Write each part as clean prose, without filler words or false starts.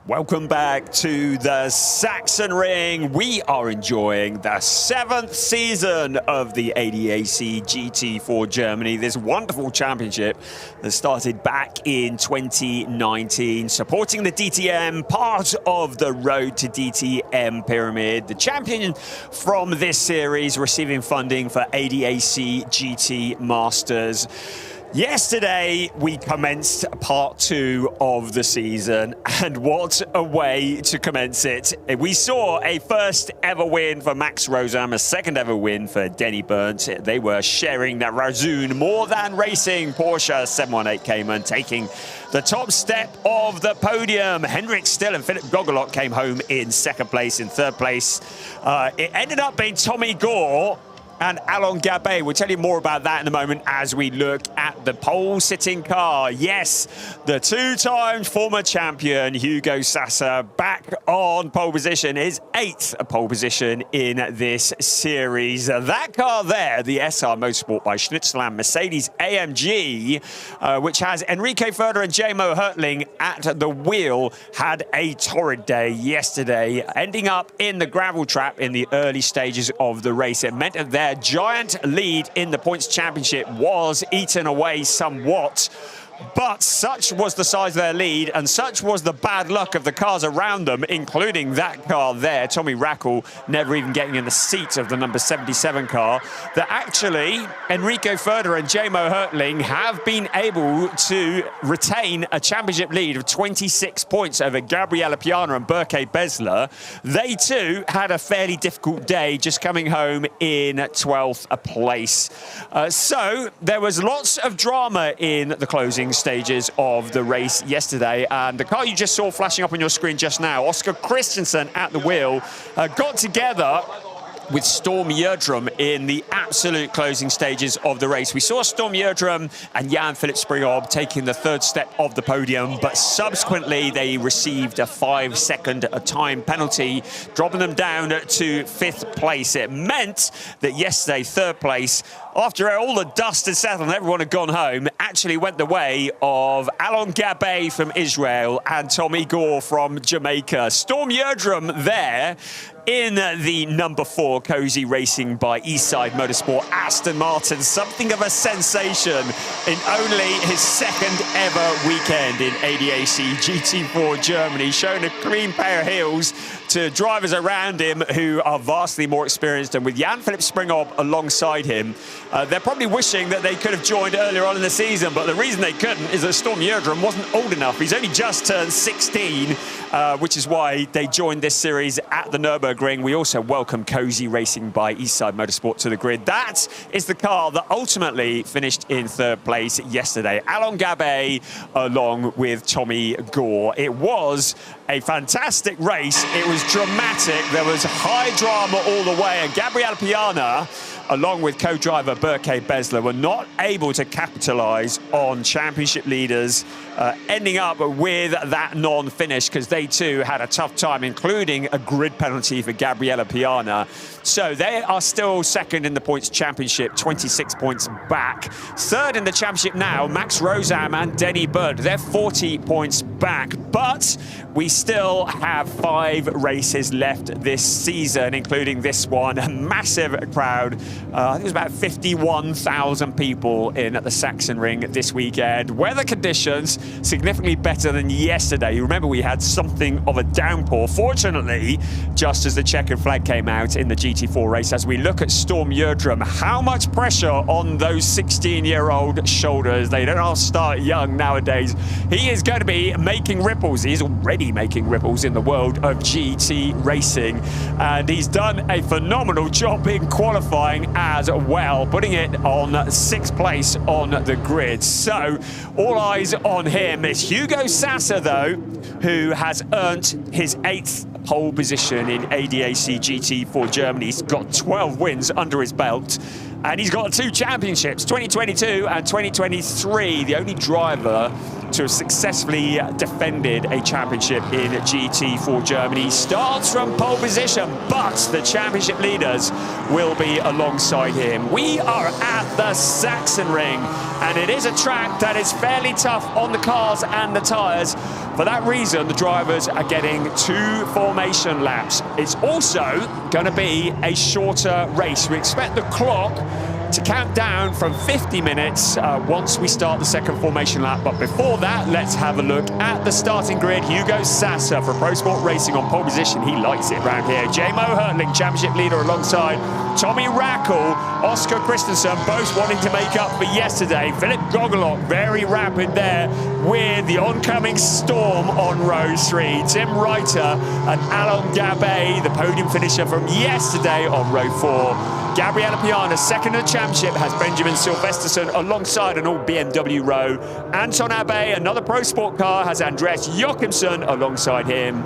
Welcome back to the Sachsenring. We are enjoying the 7th season of the ADAC GT4 Germany, this wonderful championship that started back in 2019, supporting the DTM, part of the Road to DTM Pyramid. The champion from this series receiving funding for ADAC GT Masters. Yesterday, we commenced part 2 of the season, and what a way to commence it. We saw a first ever win for Max Rosam, a second ever win for Denny Burnt. They were sharing that Razoon More Than Racing Porsche 718 Cayman, taking the top step of the podium. Henrik Still and Philip Gogolok came home in second place. In third place, it ended up being Tommy Gore and Alon Gabet. We'll tell you more about that in a moment as we look at the pole-sitting car. Yes, the two-time former champion, Hugo Sasser, back on pole position, his 8th pole position in this series. That car there, the SR Motorsport by Schnitzeland Mercedes AMG, which has Enrique Ferder and J-Mo Hertling at the wheel, had a torrid day yesterday, ending up in the gravel trap in the early stages of the race. It meant that their giant lead in the points championship was eaten away somewhat, but such was the size of their lead and such was the bad luck of the cars around them, including that car there, Tommy Rackle, never even getting in the seat of the number 77 car, that actually Enrico Ferder and J-Mo Hertling have been able to retain a championship lead of 26 points over Gabriele Piana and Berke Besler. They too had a fairly difficult day, just coming home in 12th place. So there was lots of drama in the closing stages of the race yesterday, and the car you just saw flashing up on your screen just now, Oscar Christensen at the wheel, got together with Storm Gjerdrum in the absolute closing stages of the race. We saw Storm Gjerdrum and Jan-Philipp Springhob taking the third step of the podium, but subsequently they received a 5-second time penalty, dropping them down to 5th place. It meant that yesterday, 3rd place, after all the dust had settled and everyone had gone home, actually went the way of Alon Gabet from Israel and Tommy Gore from Jamaica. Storm Gjerdrum there in the number 4 Cozy Racing by Eastside Motorsport Aston Martin, something of a sensation in only his 2nd ever weekend in ADAC GT4 Germany, showing a clean pair of heels to drivers around him who are vastly more experienced, and with Jan-Philipp Springhob alongside him, they're probably wishing that they could have joined earlier on in the season, but the reason they couldn't is that Storm Gjerdrum wasn't old enough. He's only just turned 16, which is why they joined this series at the Nürburgring. We also welcome Cozy Racing by Eastside Motorsport to the grid. That is the car that ultimately finished in 3rd place yesterday. Alon Gabet along with Tommy Gore. It was a fantastic race. It was dramatic. There was high drama all the way, and Gabriele Piana, along with co-driver Berke Besler, were not able to capitalize on championship leaders, ending up with that non-finish because they too had a tough time, including a grid penalty for Gabriele Piana. So they are still 2nd in the points championship, 26 points back. 3rd in the championship now, Max Rosam and Denny Burnt. They're 40 points back, but we still have 5 races left this season, including this one. A massive crowd. I think it was about 51,000 people in at the Sachsenring this weekend. Weather conditions significantly better than yesterday. You remember we had something of a downpour. Fortunately, just as the checkered flag came out in the GT4 race, as we look at Storm Gjerdrum, how much pressure on those 16-year-old shoulders. They don't all start young nowadays. He is going to be making ripples. He's already making ripples in the world of GT racing, and he's done a phenomenal job in qualifying as well, putting it on 6th place on the grid. So all eyes on him. It's Hugo Sasser, though, who has earned his 8th pole position in ADAC GT4 Germany. He's got 12 wins under his belt, and he's got 2 championships, 2022 and 2023. The only driver to have successfully defended a championship in GT4 Germany. He starts from pole position, but the championship leaders will be alongside him. We are at the Sachsenring, and it is a track that is fairly tough on the cars and the tyres. For that reason, the drivers are getting 2 formation laps. It's also going to be a shorter race. We expect the clock to count down from 50 minutes once we start the second formation lap. But before that, let's have a look at the starting grid. Hugo Sasser for Pro Sport Racing on pole position. He likes it around here. J-Mo Hertling, championship leader, alongside Tommy Rackle, Oscar Christensen, both wanting to make up for yesterday. Philip Gogolok, very rapid there with the oncoming storm on row 3. Tim Reiter and Alain Gabet, the podium finisher from yesterday on row 4. Gabriella Piana, second in the championship, has Benjamin Silvesterson alongside an all BMW row. Anton Abe, another Pro Sport car, has Andreas Jochimsen alongside him.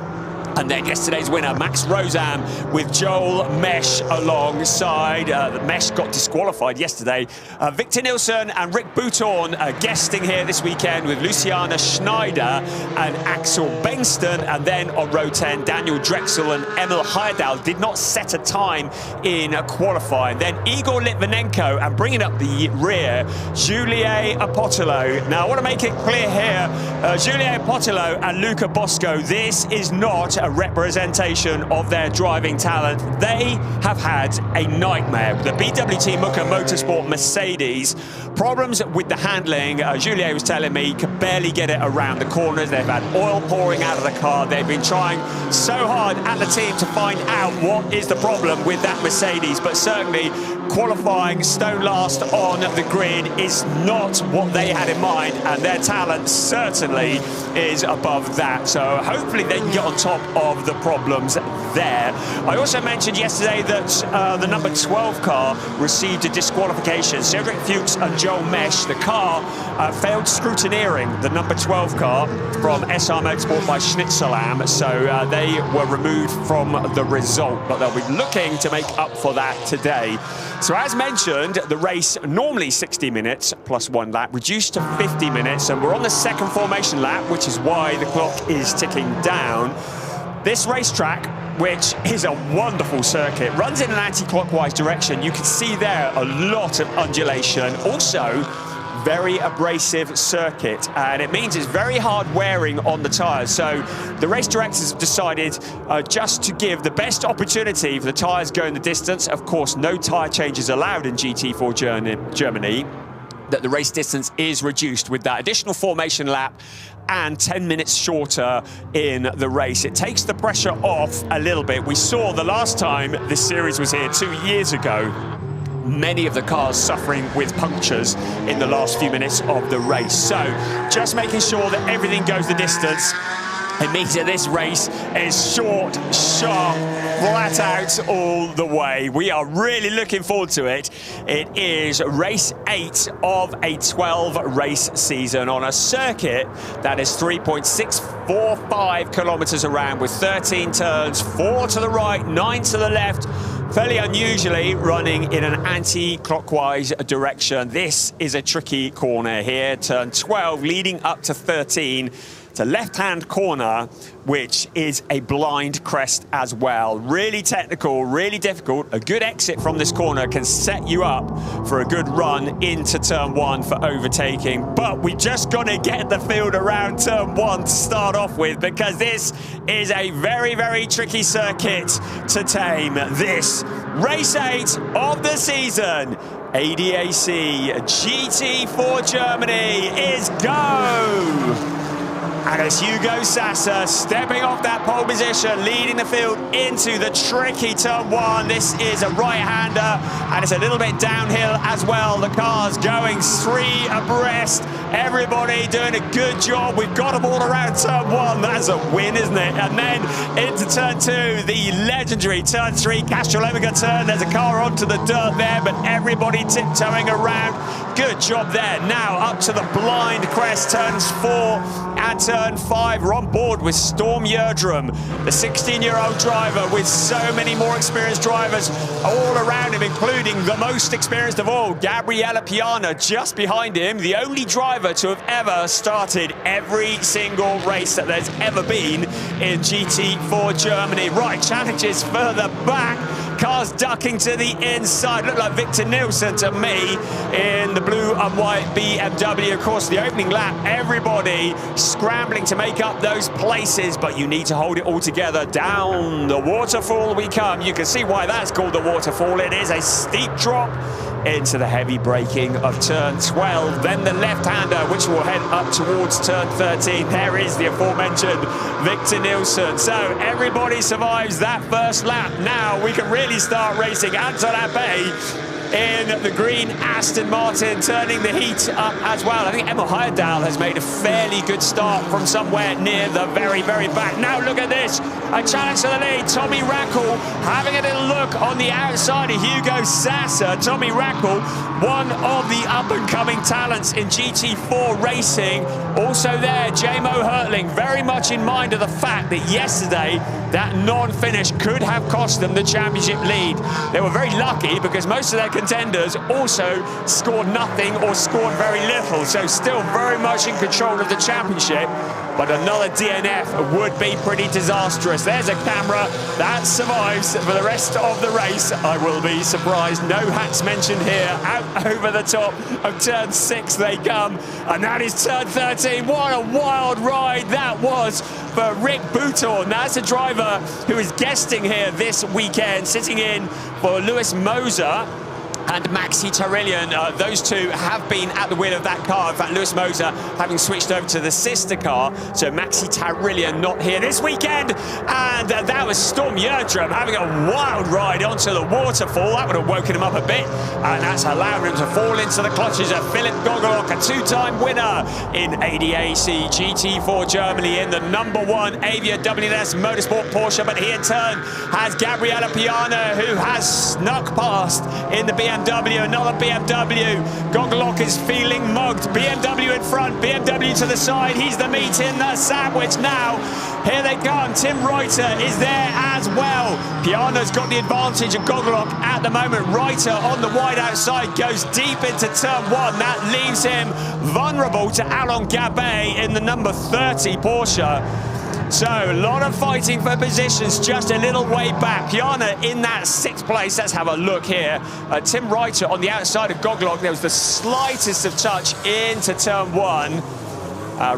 And then yesterday's winner, Max Rosam, with Joel Mesh alongside. The Mesh got disqualified yesterday. Victor Nilsson and Rick Bouton guesting here this weekend with Luciana Schneider and Axel Bengston. And then on row 10, Daniel Drexel and Emil Heyerdahl did not set a time in qualifying. Then Igor Litvinenko, and bringing up the rear, Julien Apotolo. Now, I want to make it clear here, Julien Apotolo and Luca Bosco, this is not a representation of their driving talent. They have had a nightmare. The BWT Motorsport Mercedes, problems with the handling. Julien was telling me he could barely get it around the corners. They've had oil pouring out of the car. They've been trying so hard at the team to find out what is the problem with that Mercedes, but certainly qualifying stone last on the grid is not what they had in mind, and their talent certainly is above that. So hopefully they can get on top of the problems there. I also mentioned yesterday that the number 12 car received a disqualification. Cedric Fuchs and Joel Mesh, the car failed scrutineering the number 12 car from SR Motorsport by Schnitzelam, so they were removed from the result, but they'll be looking to make up for that today. So as mentioned, the race normally 60 minutes plus 1 lap, reduced to 50 minutes, and we're on the second formation lap, which is why the clock is ticking down. This racetrack, which is a wonderful circuit, runs in an anti-clockwise direction. You can see there a lot of undulation. Also, very abrasive circuit, and it means it's very hard wearing on the tyres. So the race directors have decided just to give the best opportunity for the tyres going the distance. Of course, no tyre changes allowed in GT4 Germany. That the race distance is reduced with that additional formation lap and 10 minutes shorter in the race. It takes the pressure off a little bit. We saw the last time this series was here 2 years ago, many of the cars suffering with punctures in the last few minutes of the race. So just making sure that everything goes the distance. It means that this race is short, sharp, flat out all the way. We are really looking forward to it. It is race 8 of a 12 race season on a circuit that is 3.645 kilometers around with 13 turns, 4 to the right, 9 to the left. Fairly unusually running in an anti-clockwise direction. This is a tricky corner here, turn 12 leading up to 13. It's a left-hand corner, which is a blind crest as well. Really technical, really difficult. A good exit from this corner can set you up for a good run into turn 1 for overtaking. But we just got to get the field around turn 1 to start off with, because this is a very, very tricky circuit to tame. This race 8 of the season, ADAC GT4 Germany, is go! And it's Hugo Sasser stepping off that pole position, leading the field into the tricky turn 1. This is a right-hander, and it's a little bit downhill as well. The car's going 3 abreast. Everybody doing a good job. We've got them all around turn 1. That's a win, isn't it? And then into turn 2, the legendary turn 3 Castrol Omega turn. There's a car onto the dirt there, but everybody tiptoeing around. Good job there. Now up to the blind crest, turns 4 and turn 5. We're on board with Storm Yerdrum, the 16-year-old driver with so many more experienced drivers all around him, including the most experienced of all, Gabriele Piana, just behind him, the only driver to have ever started every single race that there's ever been in GT4 Germany. Right, challenges further back. Cars ducking to the inside. Look like Victor Nielsen to me in the blue and white BMW. Of course, the opening lap, everybody scrambling to make up those places, but you need to hold it all together. Down the waterfall we come. You can see why that's called the waterfall. It is a steep drop into the heavy braking of turn 12, then the left-hander, which will head up towards turn 13. There is the aforementioned Victor Nielsen. So everybody survives that first lap. Now we can really start racing. Anton Abbé in the green Aston Martin, turning the heat up as well. I think Emma Heyerdahl has made a fairly good start from somewhere near the very, very back. Now look at this, a challenge to the lead. Tommy Rackle having a little look on the outside of Hugo Sasser. Tommy Rackle, one of the up-and-coming talents in GT4 racing. Also there, J-Mo Hurtling, very much in mind of the fact that yesterday that non-finish could have cost them the championship lead. They were very lucky because most of their contenders also scored nothing or scored very little, so still very much in control of the championship. But another DNF would be pretty disastrous. There's a camera that survives for the rest of the race. I will be surprised. No hats mentioned here. Out over the top of turn 6 they come. And that is turn 13. What a wild ride that was for Rick Bouton. That's a driver who is guesting here this weekend, sitting in for Lewis Moser and Maxi Tarillion. Those two have been at the wheel of that car. In fact, Lewis Moser having switched over to the sister car. So Maxi Tarillion not here this weekend. And that was Storm Yerdrum having a wild ride onto the waterfall. That would have woken him up a bit. And that's allowed him to fall into the clutches of Philip Gogelok, a two-time winner in ADAC GT4 Germany in the #1 Avia WNS Motorsport Porsche. But he in turn has Gabriele Piana, who has snuck past in the BMW, another BMW. Gogelok is feeling mugged. BMW in front, BMW to the side. He's the meat in the sandwich now. Here they come. Tim Reuter is there as well. Piana's got the advantage of Gogelok at the moment. Reuter on the wide outside goes deep into turn 1. That leaves him vulnerable to Alain Gabet in the #30 Porsche. So, a lot of fighting for positions, just a little way back. Piana in that 6th place. Let's have a look here. Tim Reuter on the outside of Gogelok. There was the slightest of touch into turn 1.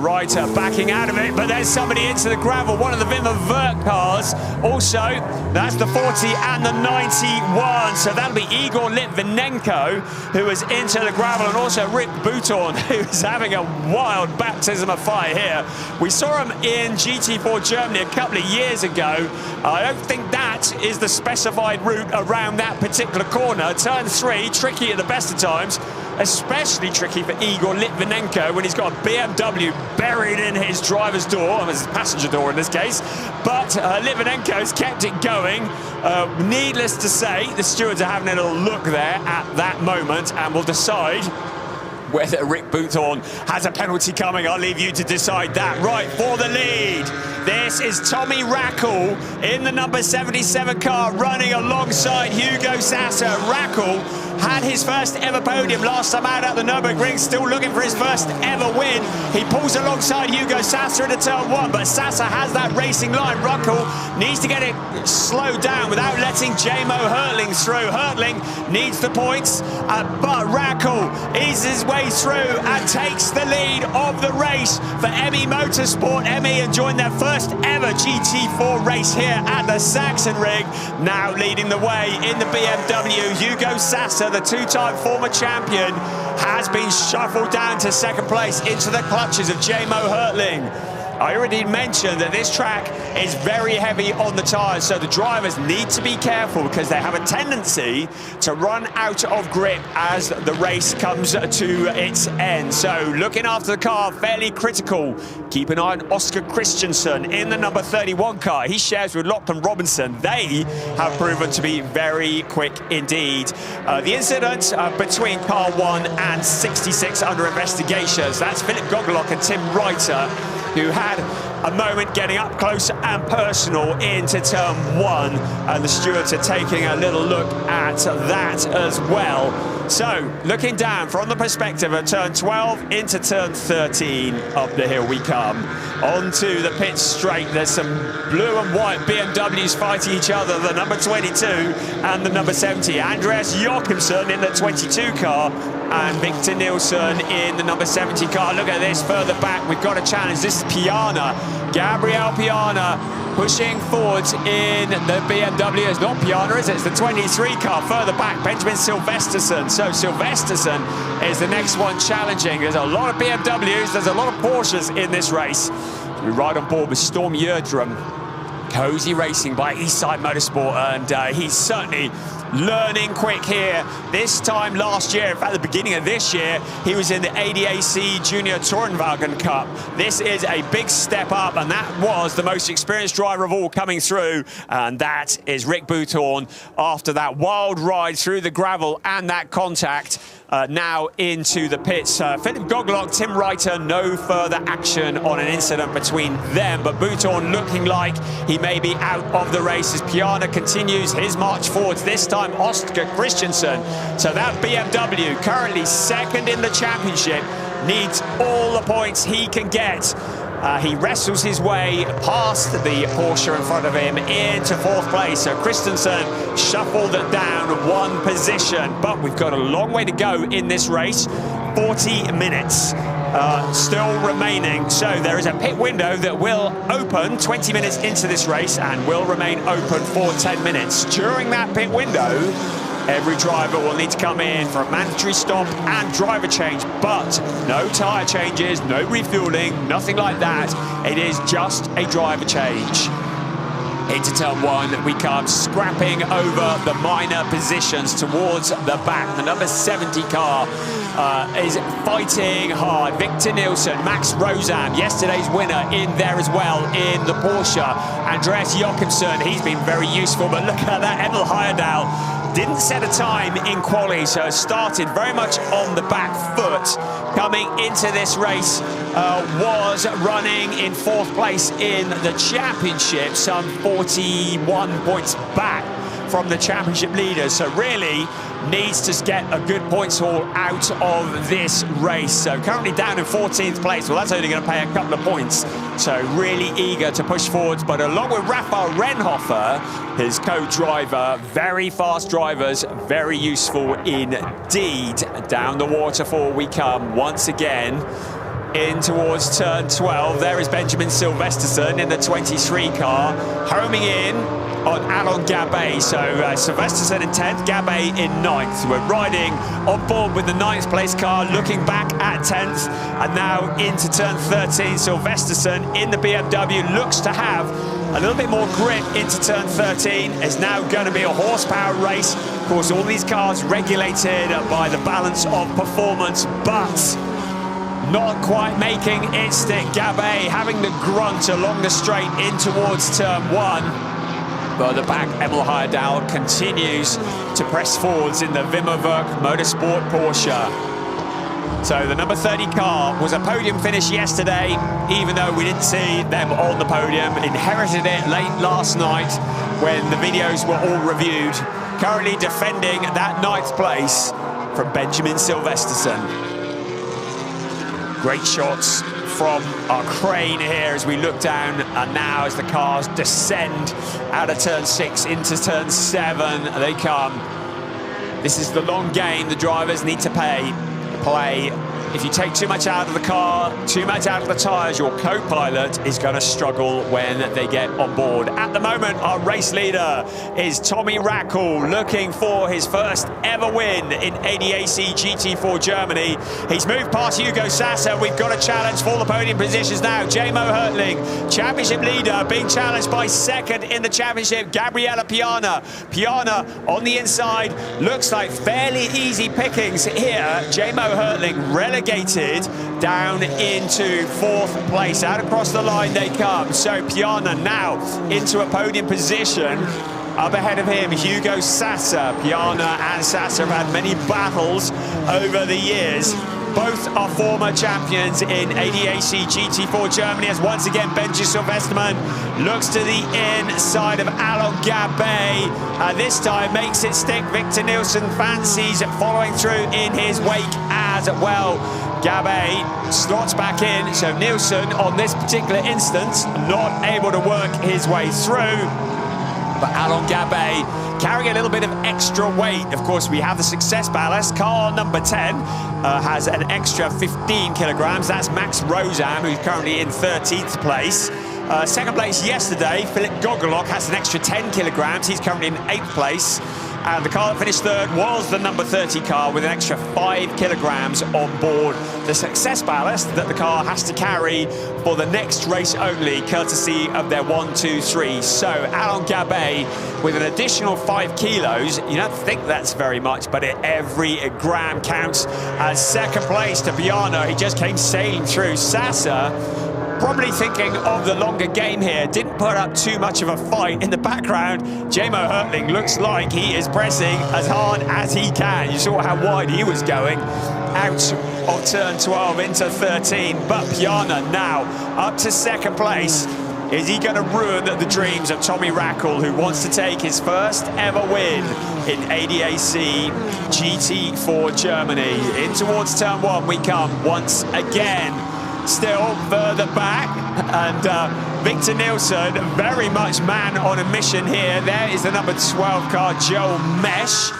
Reuter backing out of it, but there's somebody into the gravel, one of the Wimmer Wirth cars. Also, that's the 40 and the 91. So that'll be Igor Litvinenko, who is into the gravel, and also Rick Bouton, who's having a wild baptism of fire here. We saw him in GT4 Germany a couple of years ago. I don't think that is the specified route around that particular corner. Turn 3, tricky at the best of times. Especially tricky for Igor Litvinenko when he's got a BMW buried in his driver's door, or his passenger door in this case. But Litvinenko's kept it going. Needless to say, the stewards are having a little look there at that moment and will decide whether Rick Bouton has a penalty coming. I'll leave you to decide that. Right, for the lead, this is Tommy Rackle in the #77 car, running alongside Hugo Sasser. Rackle had his first ever podium last time out at the Nürburgring, still looking for his first ever win. He pulls alongside Hugo Sasser into turn 1, but Sasser has that racing line. Rackle needs to get it slowed down without letting J-Mo Hurtling through. Hurtling needs the points, but Rackle eases his way through and takes the lead of the race for ME Motorsport. ME enjoying their first ever GT4 race here at the Sachsenring. Now leading the way in the BMW, Hugo Sasser, the two-time former champion, has been shuffled down to 2nd place into the clutches of J-Mo Hurtling. I already mentioned that this track is very heavy on the tyres, so the drivers need to be careful because they have a tendency to run out of grip as the race comes to its end. So looking after the car, fairly critical. Keep an eye on Oscar Christensen in the #31 car. He shares with Lachlan Robinson. They have proven to be very quick indeed. The incident between car 1 and 66 under investigation. So that's Philip Gogelok and Tim Reuter, who had a moment getting up close and personal into turn 1, and the stewards are taking a little look at that as well. So, looking down from the perspective of turn 12 into turn 13, up the hill we come. Onto the pit straight, there's some blue and white BMWs fighting each other, the number 22 and the number 70. Andreas Jochimsen in the 22 car and Victor Nilsson in the number 70 car. Look at this, further back, we've got a challenge. This is Piana, Gabriel Piana, pushing forwards in the BMW. It's not Piana, is it? It's the 23 car. Further back, Benjamin Silvesterson. So Silvesterson is the next one challenging. There's a lot of BMWs, there's a lot of Porsches in this race. We ride on board with Storm Yerdrum. Cozy Racing by Eastside Motorsport, and he's certainly learning quick here. This time last year, in fact the beginning of this year, he was in the ADAC Junior Tourenwagen Cup. This is a big step up, and that was the most experienced driver of all coming through, and that is Rick Bouton after that wild ride through the gravel and that contact. Now into the pits. Philip Goglock, Tim Reiter, no further action on an incident between them, but Bouton looking like he may be out of the race as Piana continues his march forwards, this time Oscar Christensen. So that BMW, currently second in the championship, needs all the points he can get. He wrestles his way past the Porsche in front of him into 4th place. So Christensen shuffled down 1 position, but we've got a long way to go in this race. 40 minutes still remaining. So there is a pit window that will open 20 minutes into this race and will remain open for 10 minutes. During that pit window, every driver will need to come in for a mandatory stop and driver change, but no tyre changes, no refueling, nothing like that. It is just a driver change. Into turn 1 we come, scrapping over the minor positions towards the back. The number 70 car is fighting hard. Victor Nilsson, Max Rozam, yesterday's winner, in there as well in the Porsche. Andreas Jochimsen, he's been very useful, but look at that, Emil Heyerdahl didn't set a time in quali, so started very much on the back foot. Coming into this race, was running in 4th place in the championship, some 41 points back from the championship leaders. So really needs to get a good points haul out of this race. So currently down in 14th place. Well, that's only going to pay a couple of points. So really eager to push forwards. But along with Rafael Renhofer, his co-driver, very fast drivers, very useful indeed. Down the waterfall we come once again. In towards turn 12, there is Benjamin Silvesterson in the 23 car, homing in on Alon Gabet. So Silvesterson in 10th, Gabet in 9th. We're riding on board with the 9th place car, looking back at 10th, and now into turn 13. Silvesterson in the BMW looks to have a little bit more grip into turn 13. It's now going to be a horsepower race. Of course, all these cars regulated by the balance of performance, but not quite making it stick. Gabet having the grunt along the straight in towards turn 1. But the back, Emil Heyerdahl continues to press forwards in the ADAC Motorsport Porsche. So the number 30 car was a podium finish yesterday, even though we didn't see them on the podium. Inherited it late last night when the videos were all reviewed. Currently defending that 9th place from Benjamin Silvesterson. Great shots from our crane here as we look down, and now as the cars descend out of turn 6 into turn 7, they come. This is the long game the drivers need to play. If you take too much out of the car, too much out of the tyres, your co-pilot is going to struggle when they get on board. At the moment, our race leader is Tommy Rackle, looking for his first ever win in ADAC GT4 Germany. He's moved past Hugo Sasser. We've got a challenge for the podium positions now. J-Mo Hertling, championship leader, being challenged by 2nd in the championship, Gabriella Piana. Piana on the inside, looks like fairly easy pickings here. J-Mo Hertling relegated down into 4th place. Out across the line they come. So Piana now into a podium position. Up ahead of him, Hugo Sasser. Piana and Sasser have had many battles over the years, Both are former champions in ADAC GT4 Germany, as once again Benji Silvesterman looks to the inside of Alon Gabay. This time makes it stick. Victor Nielsen fancies following through in his wake as well. Gabay slots back in, so Nielsen on this particular instance not able to work his way through. But Alon Gabay carrying a little bit of extra weight. Of course, we have the success ballast. Car number 10 has an extra 15 kilograms. That's Max Rozam, who's currently in 13th place. Second place yesterday, Philip Gogolok has an extra 10 kilograms. He's currently in 8th place. And the car that finished third was the number 30 car with an extra 5 kilograms on board. The success ballast that the car has to carry for the next race only, courtesy of their 1, 2, 3. So Alon Gabay with an additional 5 kilos. You don't think that's very much, but every gram counts. As second place to Piana, he just came sailing through. Sasa probably thinking of the longer game here, didn't put up too much of a fight. In the background, Jamo Hertling looks like he is pressing as hard as he can. You saw how wide he was going out of turn 12 into 13. But Piana now up to second place. Is he going to ruin the dreams of Tommy Rackle, who wants to take his first ever win in ADAC GT4 Germany? In towards turn 1 we come once again. Still further back, and Victor Nielsen very much man on a mission here. There is the number 12 car, Joe Mesh.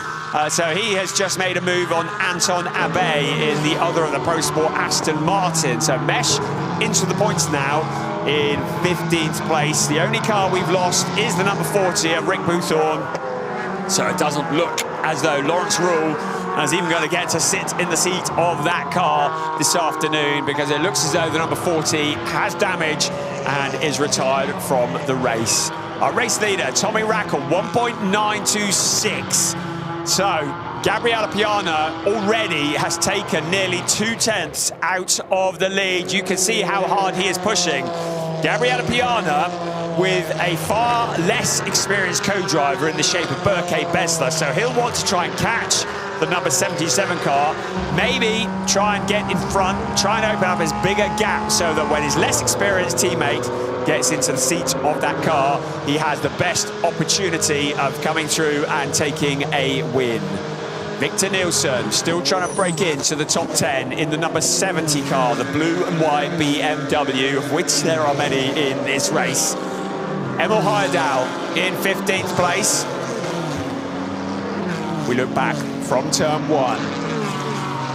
So he has just made a move on Anton Abe in the other of the Pro Sport Aston Martin. So Mesh into the points now in 15th place. The only car we've lost is the number 40 of Rick Boothorn. So it doesn't look as though Lawrence Rule is even going to get to sit in the seat of that car this afternoon, because it looks as though the number 40 has damage and is retired from the race. Our race leader, Tommy Rackle, 1.926. So Gabriele Piana already has taken nearly 2/10 out of the lead. You can see how hard he is pushing. Gabriele Piana with a far less experienced co-driver in the shape of Berke Besler, so he'll want to try and catch the number 77 car, maybe try and get in front, try and open up his bigger gap so that when his less experienced teammate gets into the seat of that car, he has the best opportunity of coming through and taking a win. Victor Nielsen still trying to break into the top 10 in the number 70 car, the blue and white BMW, of which there are many in this race. Emil Heyerdahl in 15th place. We look back from turn 1.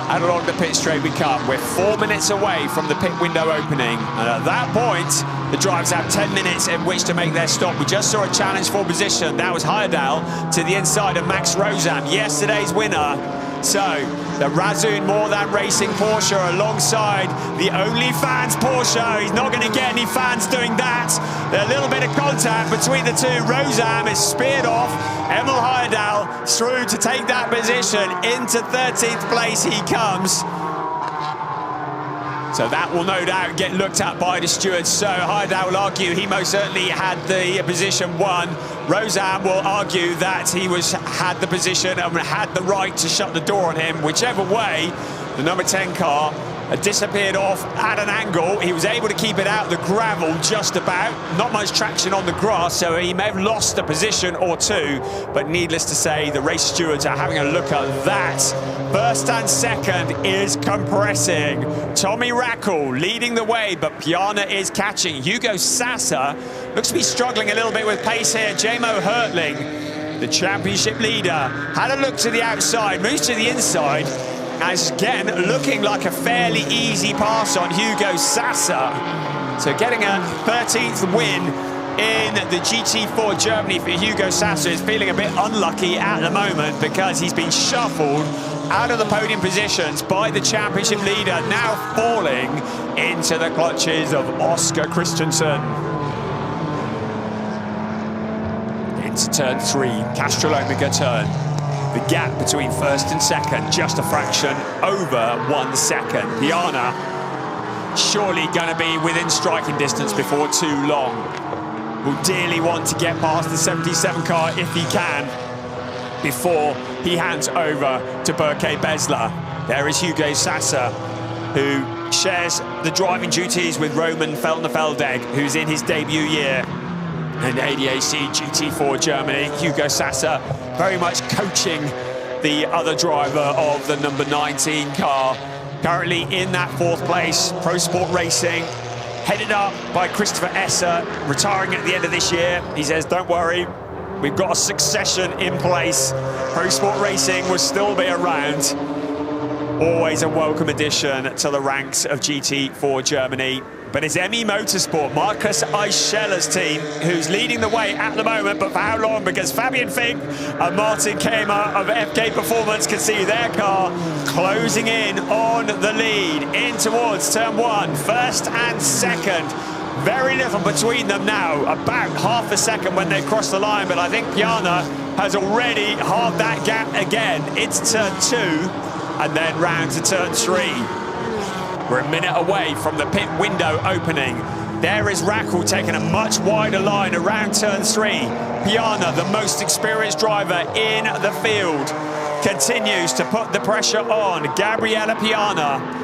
And along the pit straight we come. We're 4 minutes away from the pit window opening. And at that point, the drivers have 10 minutes in which to make their stop. We just saw a challenge for position. That was Heyerdahl to the inside of Max Rozam, yesterday's winner. So, the Razzoon More Than Racing Porsche alongside the OnlyFans Porsche. He's not going to get any fans doing that. There's a little bit of contact between the two. Rozam is speared off. Emil Heyerdahl through to take that position. Into 13th place he comes. So that will no doubt get looked at by the stewards. So Heyerdahl will argue he most certainly had the position won. Rozam will argue that he had the position and had the right to shut the door on him. Whichever way, the number 10 car had disappeared off at an angle. He was able to keep it out of the gravel just about. Not much traction on the grass, so he may have lost a position or two. But needless to say, the race stewards are having a look at that. First and second is compressing. Tommy Rackle leading the way, but Piana is catching. Hugo Sasa looks to be struggling a little bit with pace here. Jamo Hertling, the championship leader, had a look to the outside, moves to the inside. As again, looking like a fairly easy pass on Hugo Sasa. So getting a 13th win in the GT4 Germany for Hugo Sasa is feeling a bit unlucky at the moment because he's been shuffled out of the podium positions by the championship leader, now falling into the clutches of Oscar Christensen. Into turn 3, Castrol Omega turn. The gap between first and second, just a fraction over 1 second. Piana surely going to be within striking distance before too long. Will dearly want to get past the 77 car if he can before he hands over to Berke Besler. There is Hugo Sasa who shares the driving duties with Roman Feltner-Feldegg, who's in his debut year in ADAC GT4 Germany. Hugo Sasser very much coaching the other driver of the number 19 car. Currently in that 4th place, Pro Sport Racing, headed up by Christopher Esser, retiring at the end of this year. He says, don't worry, we've got a succession in place. Pro Sport Racing will still be around. Always a welcome addition to the ranks of GT4 Germany. But it's ME Motorsport, Markus Eischeller's team, who's leading the way at the moment. But for how long? Because Fabian Fink and Martin Keimer of FK Performance can see their car closing in on the lead in towards turn 1, first and second. Very little between them now, about half a second when they cross the line. But I think Piana has already halved that gap again. It's turn 2 and then round to turn 3. We're a minute away from the pit window opening. There is Rackle taking a much wider line around turn 3. Piana, the most experienced driver in the field, continues to put the pressure on. Gabriele Piana,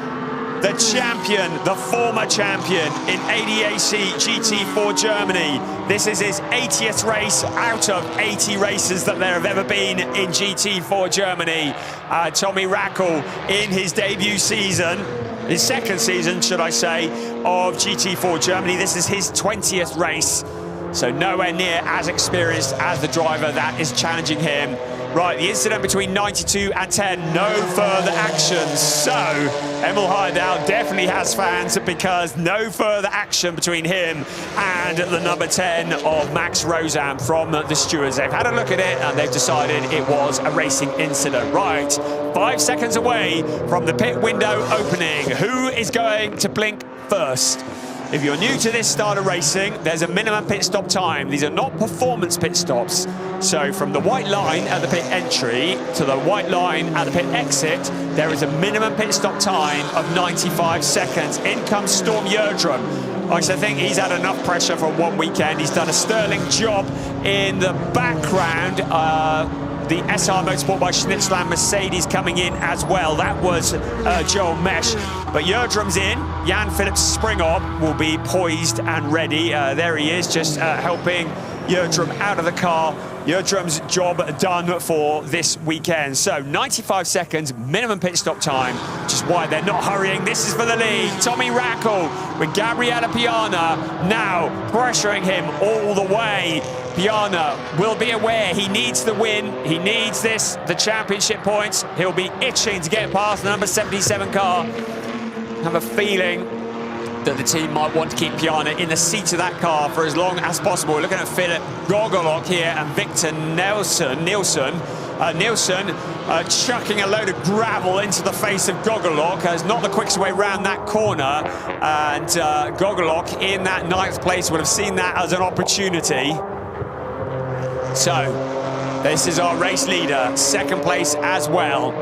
the champion, the former champion in ADAC GT4 Germany. This is his 80th race out of 80 races that there have ever been in GT4 Germany. Tommy Rackle in his debut season, his second season, should I say, of GT4 Germany. This is his 20th race, so nowhere near as experienced as the driver that is challenging him. Right, the incident between 92 and 10, no further action. So, Emil Heyerdahl definitely has fans because no further action between him and the number 10 of Max Rosam from the stewards. They've had a look at it and they've decided it was a racing incident. Right, 5 seconds away from the pit window opening. Who is going to blink first? If you're new to this style of racing, there's a minimum pit stop time. These are not performance pit stops. So from the white line at the pit entry to the white line at the pit exit, there is a minimum pit stop time of 95 seconds. In comes Storm Jerdrum. I think he's had enough pressure for one weekend. He's done a sterling job in the background. The SR Motorsport by Schnitzland Mercedes coming in as well. That was Joel Mesh. But Jerdrum's in. Jan-Philipp Springhoff will be poised and ready. There he is, just helping Jerdrum out of the car. Jerdrum's job done for this weekend. So 95 seconds, minimum pit stop time, which is why they're not hurrying. This is for the lead. Tommy Rackle with Gabriele Piana now pressuring him all the way. Piana will be aware he needs the win. He needs this, the championship points. He'll be itching to get past the number 77 car. I have a feeling that the team might want to keep Piana in the seat of that car for as long as possible. We're looking at Philip Gogolok here and Victor Nielsen chucking a load of gravel into the face of Gogolok. It's not the quickest way around that corner, and Gogolok in that 9th place would have seen that as an opportunity. So this is our race leader, 2nd place as well.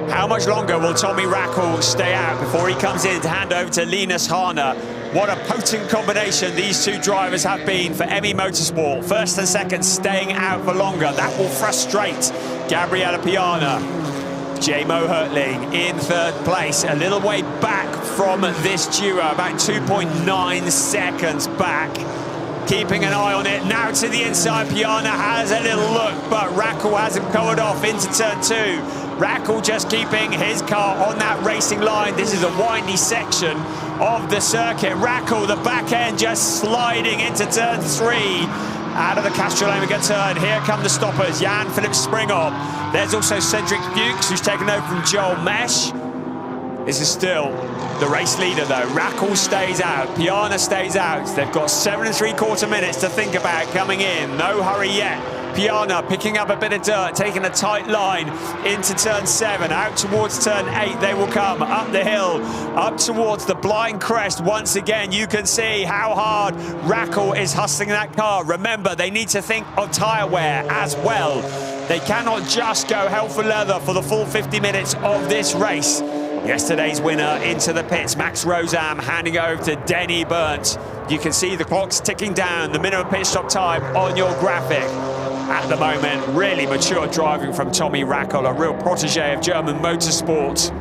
How much longer will Tommy Rackle stay out before he comes in to hand over to Linus Hahner? What a potent combination these two drivers have been for ME Motorsport. 1st and 2nd staying out for longer. That will frustrate Gabriele Piana. J-Mo Hertling in 3rd place, a little way back from this duo, about 2.9 seconds back. Keeping an eye on it, now to the inside. Piana has a little look, but Rackle hasn't covered off into turn 2. Rackle just keeping his car on that racing line. This is a windy section of the circuit. Rackle, the back end, just sliding into turn 3. Out of the Castrol-Omega turn, here come the stoppers. Jan-Philipp Springhoff. There's also Cedric Bukes, who's taken over from Joel Mesh. This is still the race leader, though. Rackle stays out. Piana stays out. They've got 7 3/4 minutes to think about coming in. No hurry yet. Piana picking up a bit of dirt, taking a tight line into turn 7. Out towards turn 8 they will come. Up the hill, up towards the blind crest. Once again, you can see how hard Rackle is hustling that car. Remember, they need to think of tyre wear as well. They cannot just go hell for leather for the full 50 minutes of this race. Yesterday's winner into the pits, Max Rosam, handing over to Denny Burnt. You can see the clock's ticking down, the minimum pit stop time on your graphic. At the moment, really mature driving from Tommy Rackle, a real protege of German motorsport.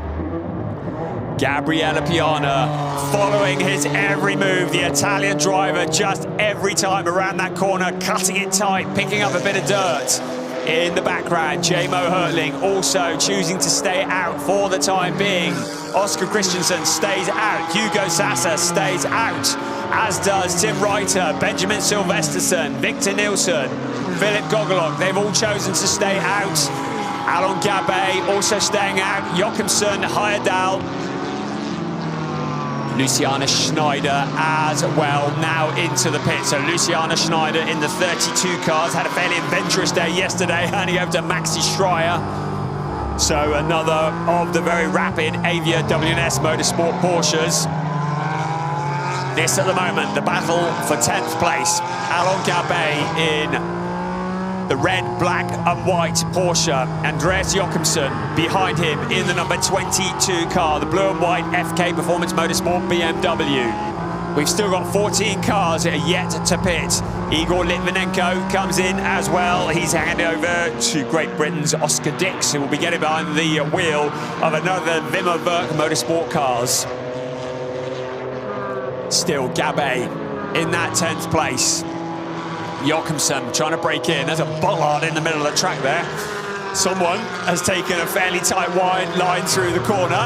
Gabriele Piana following his every move. The Italian driver just every time around that corner, cutting it tight, picking up a bit of dirt. In the background, J-Mo Hertling also choosing to stay out for the time being. Oscar Christensen stays out. Hugo Sasa stays out, as does Tim Reiter, Benjamin Silvesterson, Victor Nilsson, Philip Gogolok. They've all chosen to stay out. Alon Gabay also staying out. Jochimsen, Heyerdahl, Luciana Schneider as well now into the pit. So Luciana Schneider in the 32 cars had a fairly adventurous day yesterday, handing over to Maxi Schreier. So another of the very rapid Avia WNS Motorsport Porsches. This at the moment, the battle for 10th place. Alon Gabay in the red, black and white Porsche. Andreas Jochimsen behind him in the number 22 car, the blue and white FK Performance Motorsport BMW. We've still got 14 cars that are yet to pit. Igor Litvinenko comes in as well. He's handed over to Great Britain's Oscar Dix, who will be getting behind the wheel of another Wimmer Werk Motorsport cars. Still Gabay in that 10th place. Jochimsen trying to break in. There's a bollard in the middle of the track there. Someone has taken a fairly tight wide line through the corner.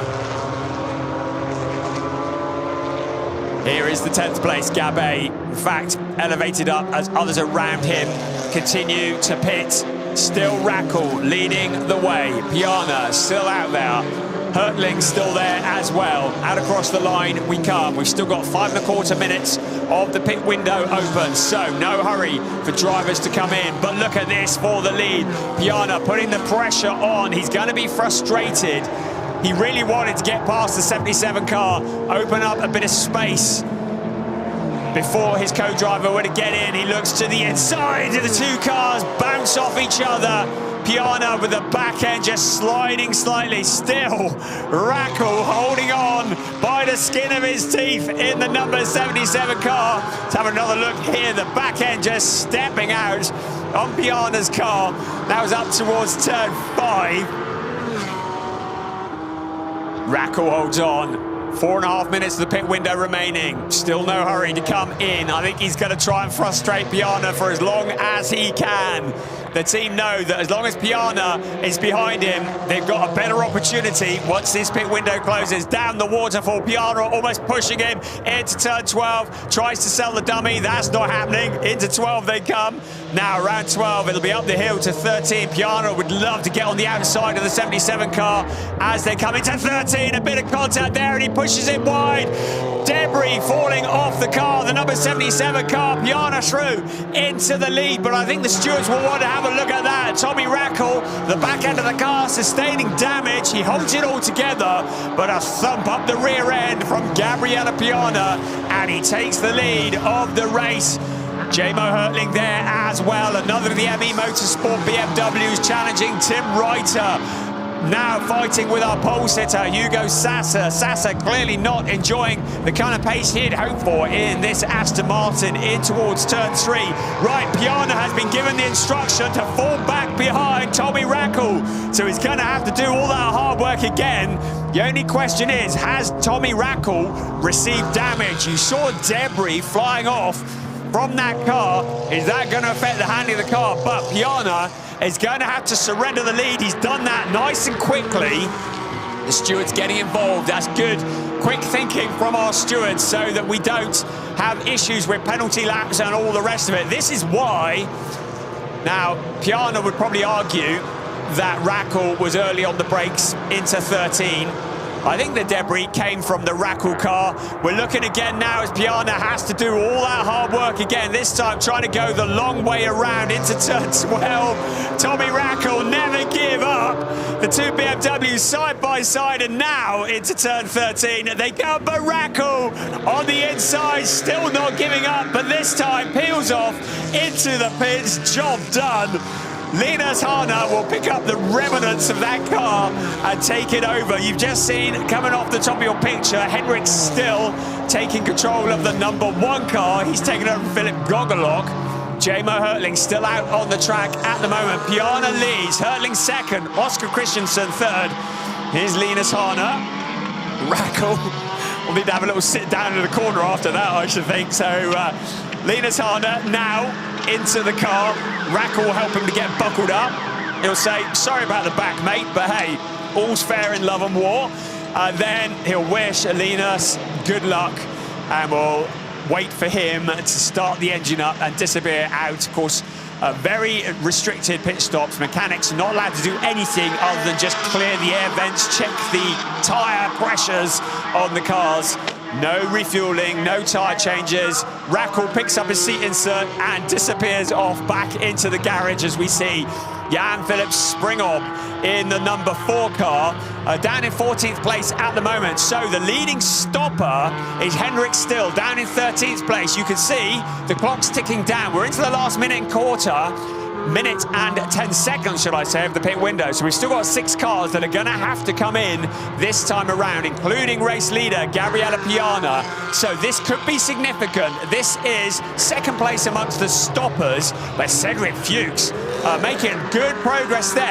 Here is the 10th place, Gabay. In fact, elevated up as others around him continue to pit. Still Rackle leading the way. Piana still out there. Hertling still there as well. Out across the line we come. We've still got 5¼ minutes of the pit window open, so no hurry for drivers to come in. But look at this for the lead. Piana putting the pressure on. He's going to be frustrated. He really wanted to get past the 77 car, open up a bit of space before his co-driver would get in. He looks to the inside of the two cars, bounce off each other. Piana with the back end just sliding slightly. Still, Rackle holding on by the skin of his teeth in the number 77 car. Let's have another look here. The back end just stepping out on Piana's car. That was up towards turn 5. Rackle holds on. 4.5 minutes of the pit window remaining. Still no hurry to come in. I think he's going to try and frustrate Piana for as long as he can. The team know that as long as Piana is behind him, they've got a better opportunity once this pit window closes. Down the waterfall, Piana almost pushing him into turn 12. Tries to sell the dummy. That's not happening. Into 12 they come. Now around 12, it'll be up the hill to 13. Piana would love to get on the outside of the 77 car as they come into 13. A bit of contact there, and he pushes it wide. Debris falling off the car, the number 77 car. Piana through into the lead, but I think the stewards will want to have a look at that. Tommy Rackle, the back end of the car, sustaining damage. He holds it all together, but a thump up the rear end from Gabriele Piana, and he takes the lead of the race. J-Mo Hertling there as well. Another of the ME Motorsport BMWs challenging Tim Reiter. Now fighting with our pole sitter, Hugo Sasa. Sasa clearly not enjoying the kind of pace he'd hoped for in this Aston Martin in towards turn 3. Right, Piana has been given the instruction to fall back behind Tommy Rackle. So he's going to have to do all that hard work again. The only question is, has Tommy Rackle received damage? You saw debris flying off from that car. Is that going to affect the handling of the car? But Piana is going to have to surrender the lead. He's done that nice and quickly. The stewards getting involved. That's good, quick thinking from our stewards so that we don't have issues with penalty laps and all the rest of it. This is why, now, Piana would probably argue that Rackle was early on the brakes into 13. I think the debris came from the Rackle car. We're looking again now as Piana has to do all that hard work again, this time trying to go the long way around into turn 12. Tommy Rackle, never give up. The two BMWs side by side, and now into turn 13. They go, but Rackle on the inside, still not giving up, but this time peels off into the pits. Job done. Linus Harner will pick up the remnants of that car and take it over. You've just seen, coming off the top of your picture, Henrik still taking control of the number 1 car. He's taken over Philip Gogolok. J-Mo Hertling still out on the track at the moment. Piana leads, Hertling second, Oscar Christensen third. Here's Linus Harner. Rackle will need to have a little sit down in the corner after that, I should think. So Linus Harner now into the car. Rackle will help him to get buckled up. He'll say, sorry about the back, mate, but hey, all's fair in love and war. Then he'll wish Linus good luck, and we'll wait for him to start the engine up and disappear out. Of course, very restricted pit stops. Mechanics are not allowed to do anything other than just clear the air vents, check the tyre pressures on the cars. No refueling, no tyre changes. Rackle picks up his seat insert and disappears off back into the garage as we see Jan-Philipp Springhob in the number 4 car, down in 14th place at the moment. So the leading stopper is Henrik Still, down in 13th place. You can see the clock's ticking down. We're into the last minute and 10 seconds, should I say, of the pit window. So we've still got 6 cars that are going to have to come in this time around, including race leader Gabriele Piana. So this could be significant. This is second place amongst the stoppers, but Cedric Fuchs making good progress there.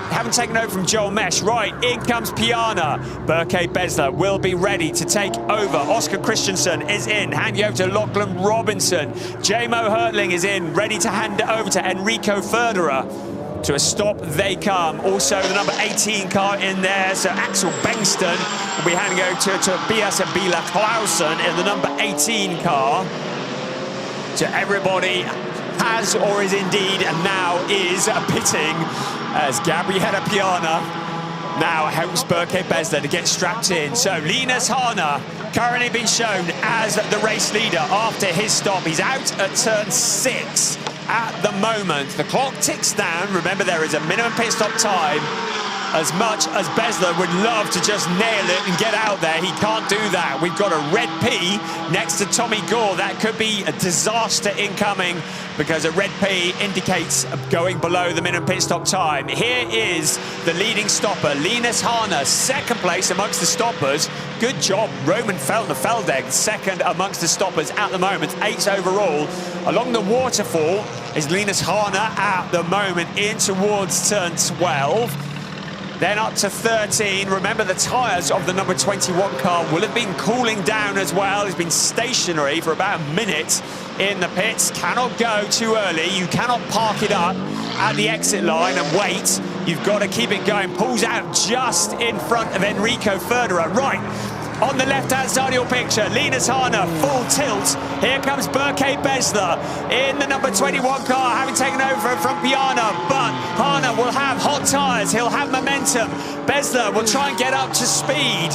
Haven't taken over from Joel Mesh. Right, in comes Piana. Berke Besler will be ready to take over. Oscar Christensen is in. Hand you over to Lachlan Robinson. J-Mo Hertling is in, ready to hand it over to Enrico Federer. To a stop they come. Also the number 18 car in there. So Axel Bengston will be handing over to Tobias Bila Clausen in the number 18 car. So everybody has or is indeed and now is pitting as Gabriele Piana now helps Berke Besler to get strapped in. So Linus Harner currently been shown as the race leader after his stop. He's out at turn 6 at the moment. The clock ticks down. Remember, there is a minimum pit stop time. As much as Besler would love to just nail it and get out there, he can't do that. We've got a red P next to Tommy Gore. That could be a disaster incoming because a red P indicates going below the minimum pit stop time. Here is the leading stopper, Linus Harner, second place amongst the stoppers. Good job, Roman Feldeg, second amongst the stoppers at the moment, 8th overall. Along the waterfall is Linus Harner at the moment in towards turn 12. Then up to 13. Remember, the tyres of the number 21 car will have been cooling down as well. It's been stationary for about a minute in the pits. Cannot go too early. You cannot park it up at the exit line and wait. You've got to keep it going. Pulls out just in front of Enrico Federer. Right. On the left-hand side of your picture, Linus Harner, full tilt. Here comes Berke Besler in the number 21 car, having taken over from Piana, but Harner will have hot tyres, he'll have momentum. Besler will try and get up to speed.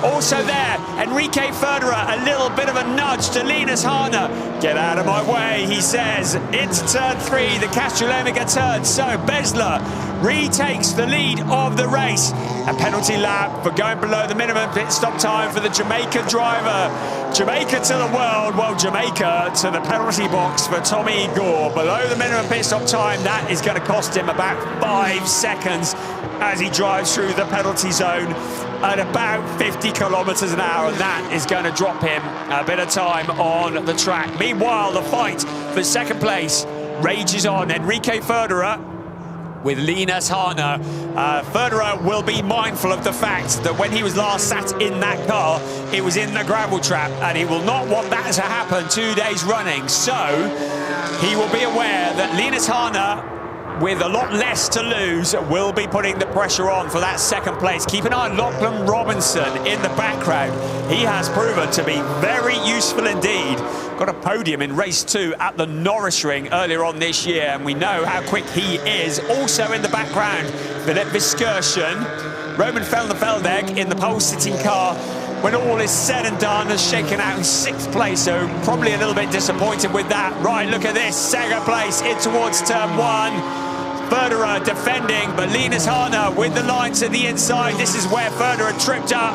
Also there, Enrique Federer, a little bit of a nudge to Linus Harner. Get out of my way, he says, into turn 3, the Castellamica turn. So Besler retakes the lead of the race. A penalty lap for going below the minimum pit stop time for the Jamaica driver. Jamaica to the world, well, Jamaica to the penalty box for Tommy Gore. Below the minimum pit stop time, that is going to cost him about 5 seconds as he drives through the penalty zone at about 50 kilometers an hour, and that is going to drop him a bit of time on the track. Meanwhile, the fight for second place rages on. Enrique Federer with Linus Harner. Federer will be mindful of the fact that when he was last sat in that car, it was in the gravel trap, and he will not want that to happen 2 days running. So he will be aware that Linus Harner, with a lot less to lose, will be putting the pressure on for that second place. Keep an eye on Lachlan Robinson in the background. He has proven to be very useful indeed. Got a podium in race 2 at the Norrisring earlier on this year, and we know how quick he is. Also in the background, Philip Viskersen, Roman Feldeg in the pole-sitting car. When all is said and done, has shaken out in 6th place, so probably a little bit disappointed with that. Right, look at this, second place in towards turn 1. Federer defending, but Linus Harner with the line to the inside. This is where Federer tripped up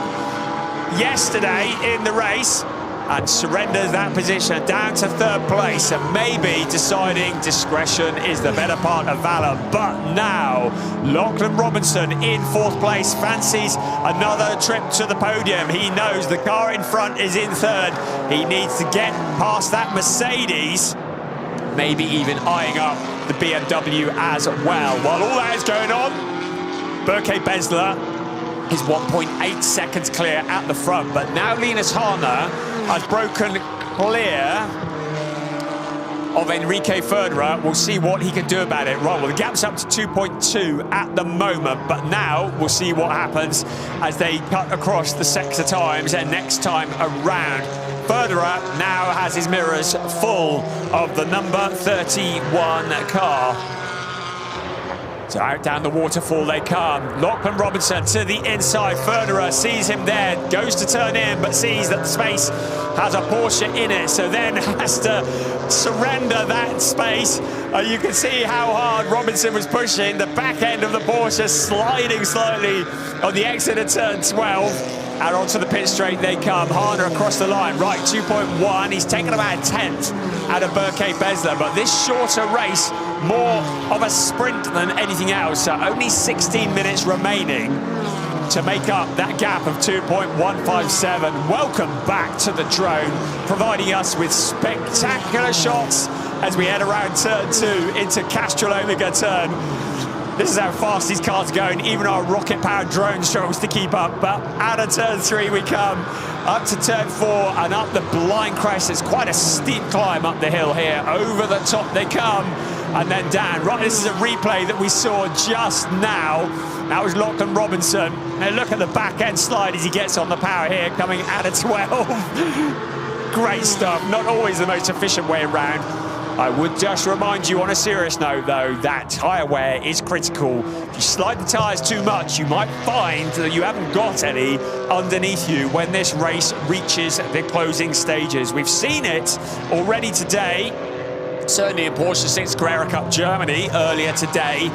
yesterday in the race and surrenders that position down to 3rd place, and maybe deciding discretion is the better part of valor. But now Lachlan Robinson in 4th place fancies another trip to the podium. He knows the car in front is in 3rd. He needs to get past that Mercedes, maybe even eyeing up the BMW as well. While all that is going on, Berke Besler is 1.8 seconds clear at the front, but now Linus Harner has broken clear of Enrique Federer. We'll see what he can do about it. Right, well, the gap's up to 2.2 at the moment, but now we'll see what happens as they cut across the sector times and next time around. Federer now has his mirrors full of the number 31 car. So out down the waterfall they come. Lachlan Robinson to the inside. Federer sees him there, goes to turn in, but sees that the space has a Porsche in it, so then has to surrender that space. You can see how hard Robinson was pushing. The back end of the Porsche sliding slightly on the exit of turn 12. And onto the pit straight they come. Harner across the line, right, 2.1. He's taken about a 10th out of Berke Besler, but this shorter race, more of a sprint than anything else. So only 16 minutes remaining to make up that gap of 2.157. Welcome back to the drone, providing us with spectacular shots as we head around turn 2 into Castrol Omega turn. This is how fast these cars are going. Even our rocket-powered drone struggles to keep up. But out of turn 3 we come, up to turn 4 and up the blind crest. It's quite a steep climb up the hill here. Over the top they come and then down. Right, this is a replay that we saw just now. That was Lachlan Robinson. And look at the back end slide as he gets on the power here, coming out of 12. Great stuff. Not always the most efficient way around. I would just remind you on a serious note, though, that tyre wear is critical. If you slide the tyres too much, you might find that you haven't got any underneath you when this race reaches the closing stages. We've seen it already today, certainly in Porsche 6 Carrera Cup Germany earlier today.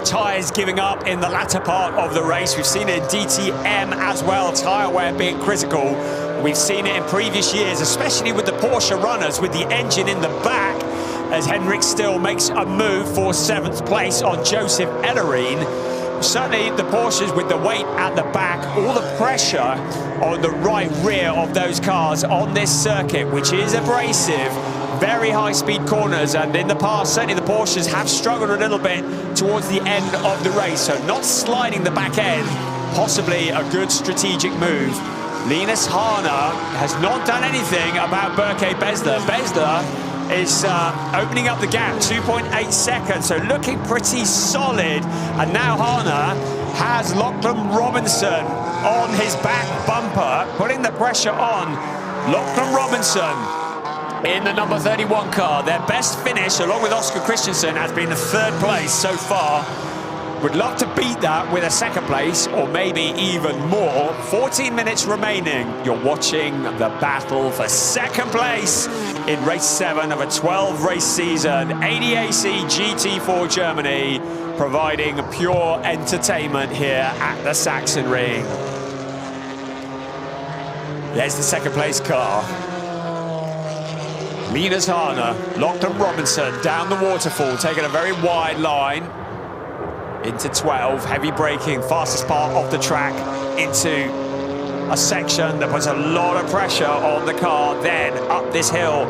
Tyres giving up in the latter part of the race. We've seen it in DTM as well, tyre wear being critical. We've seen it in previous years, especially with the Porsche runners with the engine in the back, as Henrik Still makes a move for 7th place on Joseph Ellerine. Certainly the Porsches with the weight at the back, all the pressure on the right rear of those cars on this circuit, which is abrasive, very high-speed corners, and in the past, certainly the Porsches have struggled a little bit towards the end of the race, so not sliding the back end, possibly a good strategic move. Linus Harner has not done anything about Berke Besler. Besler is opening up the gap, 2.8 seconds, so looking pretty solid. And now Harner has Lachlan Robinson on his back bumper, putting the pressure on. Lachlan Robinson in the number 31 car. Their best finish, along with Oscar Christensen, has been the 3rd place so far. Would love to beat that with a 2nd place, or maybe even more. 14 minutes remaining. You're watching the battle for 2nd place in race 7 of a 12-race season. ADAC GT4 Germany, providing pure entertainment here at the Sachsenring. There's the 2nd place car. Linus Harner, Lachlan Robinson down the waterfall, taking a very wide line. Into 12, heavy braking, fastest part of the track, into a section that puts a lot of pressure on the car, then up this hill.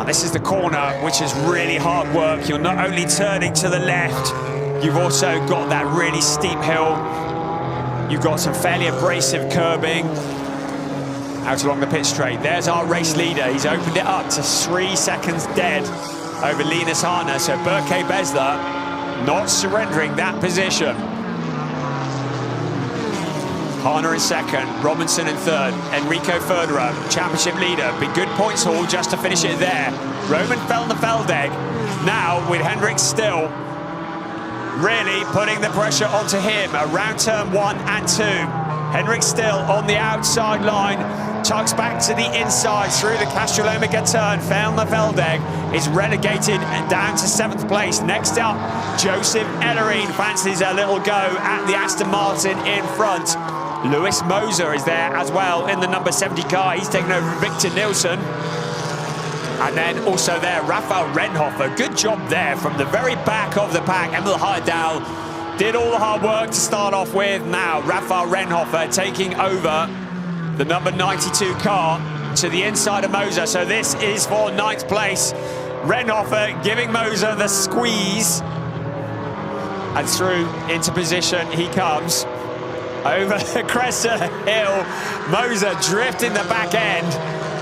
And this is the corner, which is really hard work. You're not only turning to the left, you've also got that really steep hill. You've got some fairly abrasive curbing out along the pit straight. There's our race leader. He's opened it up to 3 seconds dead over Linus Harner. So Berke Besler not surrendering that position. Harner in 2nd, Robinson in 3rd, Enrico Federer, championship leader. Big good points haul just to finish it there. Roman Feldegg now with Henrik Still really putting the pressure onto him around turn 1 and 2. Henrik Still on the outside line, tucks back to the inside through the Castrol Omega turn. Feldegg is relegated and down to 7th place. Next up, Joseph Ellerine fancies a little go at the Aston Martin in front. Lewis Moser is there as well in the number 70 car. He's taken over Victor Nilsson. And then also there, Raphael Renhofer. Good job there from the very back of the pack. Emil Heyerdahl did all the hard work to start off with. Now Raphael Renhofer taking over the number 92 car to the inside of Moser. So this is for 9th place. Renhofer giving Moser the squeeze. And through into position he comes. over the crest of the hill. Moser drifting the back end.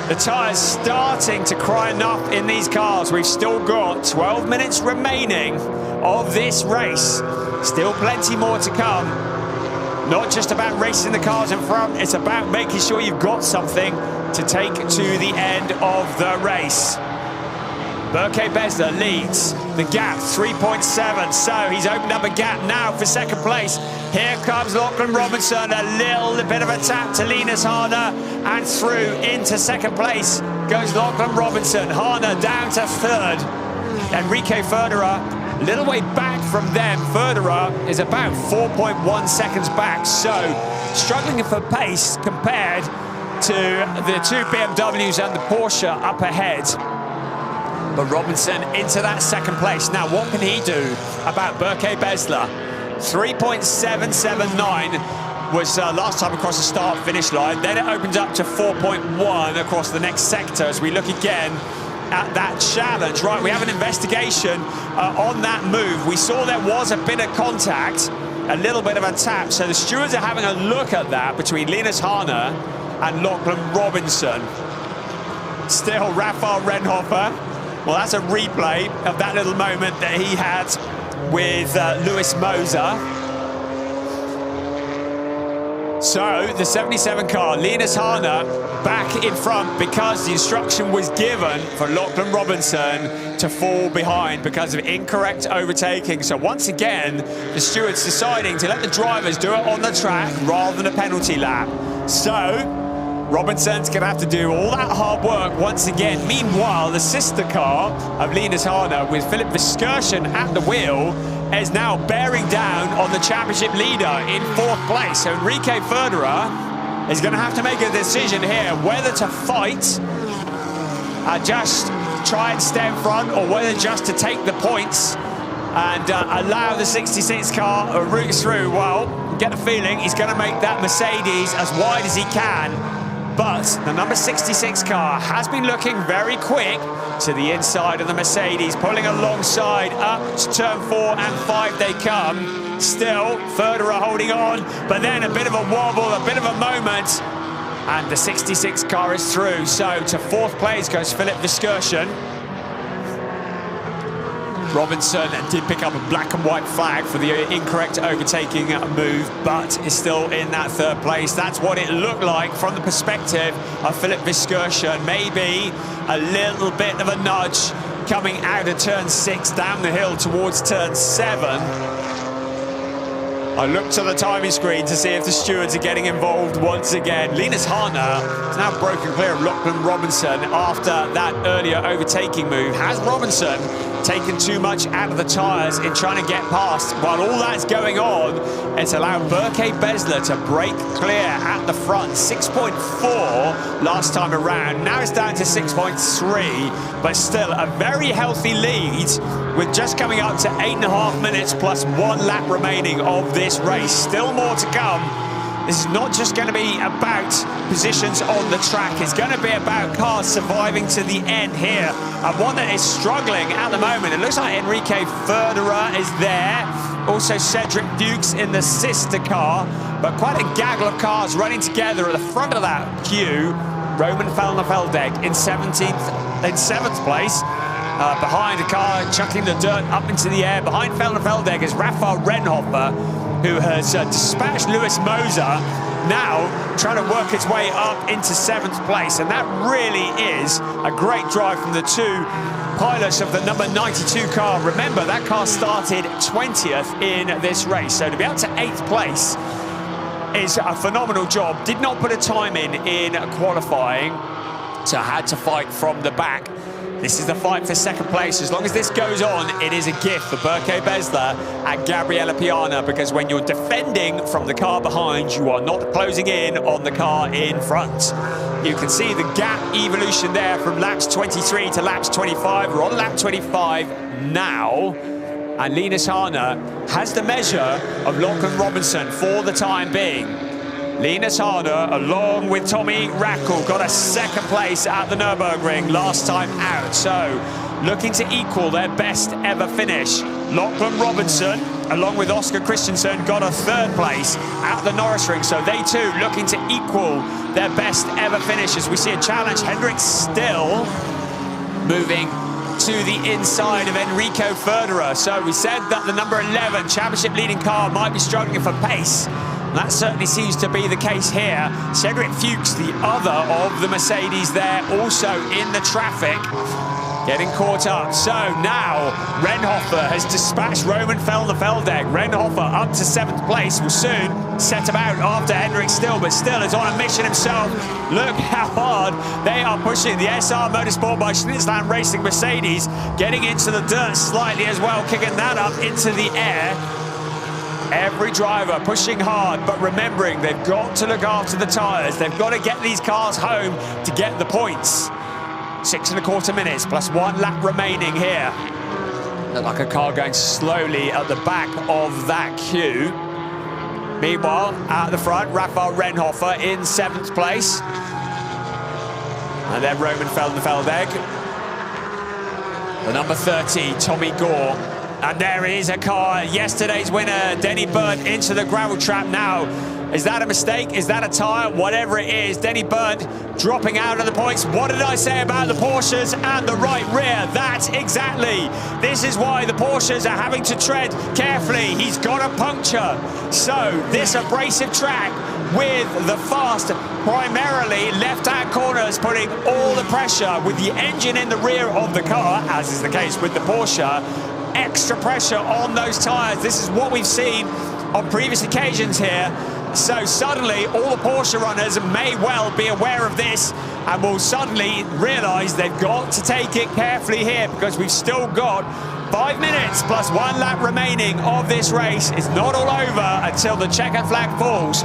The tyres starting to cry enough in these cars. We've still got 12 minutes remaining of this race. Still plenty more to come. Not just about racing the cars in front, it's about making sure you've got something to take to the end of the race. Berke Besler leads the gap, 3.7, so he's opened up a gap now for second place. Here comes Lachlan Robinson, a little bit of a tap to Linus Harner, and through into second place goes Lachlan Robinson. Harner down to third. Enrique Federer, a little way back from them. Federer is about 4.1 seconds back, so struggling for pace compared to the two BMWs and the Porsche up ahead. But Robinson into that second place. Now, what can he do about Berke Besler? 3.779 was last time across the start-finish line. Then it opens up to 4.1 across the next sector as we look again at that challenge. Right, we have an investigation on that move. We saw there was a bit of contact, a little bit of a tap. So the stewards are having a look at that between Linus Harner and Lachlan Robinson. Still, Rafael Renhofer. Well, that's a replay of that little moment that he had with Lewis Moser. So, the 77 car, Linus Harner, back in front because the instruction was given for Lachlan Robinson to fall behind because of incorrect overtaking. So, once again, the stewards deciding to let the drivers do it on the track rather than a penalty lap. So, Robinson's going to have to do all that hard work once again. Meanwhile, the sister car of Linus Harner with Philip Verskirchen at the wheel is now bearing down on the championship leader in fourth place. So Enrique Federer is going to have to make a decision here whether to fight and just try and stay in front, or whether just to take the points and allow the 66 car a route through. Well, get a feeling he's going to make that Mercedes as wide as he can. But the number 66 car has been looking very quick to the inside of the Mercedes, pulling alongside up to turn 4 and 5 they come. Still, Federer holding on, but then a bit of a wobble, a bit of a moment, and the 66 car is through. So to fourth place goes Philip Verskirchen. Robinson did pick up a black and white flag for the incorrect overtaking move, but is still in that third place. That's what it looked like from the perspective of Philip Verskirchen. Maybe a little bit of a nudge coming out of turn 6 down the hill towards turn 7. I look to the timing screen to see if the stewards are getting involved once again. Linus Harner is now broken clear of Lachlan Robinson after that earlier overtaking move. Has Robinson taken too much out of the tyres in trying to get past? While all that's going on, it's allowed Berke Besler to break clear at the front. 6.4 last time around. Now it's down to 6.3, but still a very healthy lead with just coming up to 8.5 minutes plus 1 lap remaining of this race. Still more to come. This is not just going to be about positions on the track. It's going to be about cars surviving to the end here. And one that is struggling at the moment. It looks like Enrique Federer is there. Also Cedric Dukes in the sister car. But quite a gaggle of cars running together at the front of that queue. Roman Felderfeldeg in 7th place. Behind a car chucking the dirt up into the air. Behind Felderfeldeg is Rafael Renhofer, who has dispatched Lewis Moser, now trying to work its way up into 7th place. And that really is a great drive from the two pilots of the number 92 car. Remember, that car started 20th in this race. So to be up to 8th place is a phenomenal job. Did not put a time in qualifying, so had to fight from the back. This is the fight for second place. As long as this goes on, it is a gift for Berke Besler and Gabriella Piana, because when you're defending from the car behind, you are not closing in on the car in front. You can see the gap evolution there from laps 23 to laps 25. We're on lap 25 now. And Linus Harner has the measure of Lachlan Robinson for the time being. Linus Harner, along with Tommy Rackle, got a second place at the Nürburgring last time out. So looking to equal their best ever finish. Lachlan Robinson, along with Oscar Christensen, got a third place at the Norrisring, so they too looking to equal their best ever finish. As we see a challenge, Hendrik still moving to the inside of Enrico Ferderer. So we said that the number 11 championship leading car might be struggling for pace. That certainly seems to be the case here. Cedric Fuchs, the other of the Mercedes there, also in the traffic, getting caught up. So now Renhofer has dispatched Roman Feldeg. Renhofer up to 7th place, will soon set about after Hendrik still, but still is on a mission himself. Look how hard they are pushing the SR Motorsport by Schnitzland Racing Mercedes, getting into the dirt slightly as well, kicking that up into the air. Every driver pushing hard, but remembering they've got to look after the tyres. They've got to get these cars home to get the points. 6.25 minutes plus 1 lap remaining here. Look like a car going slowly at the back of that queue. Meanwhile, at the front, Rafael Renhofer in 7th place. And then Roman Feldeg. The number 30, Tommy Gore. And there is a car, yesterday's winner, Denny Burnt, into the gravel trap now. Is that a mistake? Is that a tyre? Whatever it is, Denny Burnt dropping out of the points. What did I say about the Porsches and the right rear? That exactly. This is why the Porsches are having to tread carefully. He's got a puncture. So this abrasive track with the fast, primarily left-hand corners, putting all the pressure with the engine in the rear of the car, as is the case with the Porsche. Extra pressure on those tyres. This is what we've seen on previous occasions here. So suddenly all the Porsche runners may well be aware of this and will suddenly realise they've got to take it carefully here, because we've still got 5 minutes plus 1 lap remaining of this race. It's not all over until the checkered flag falls.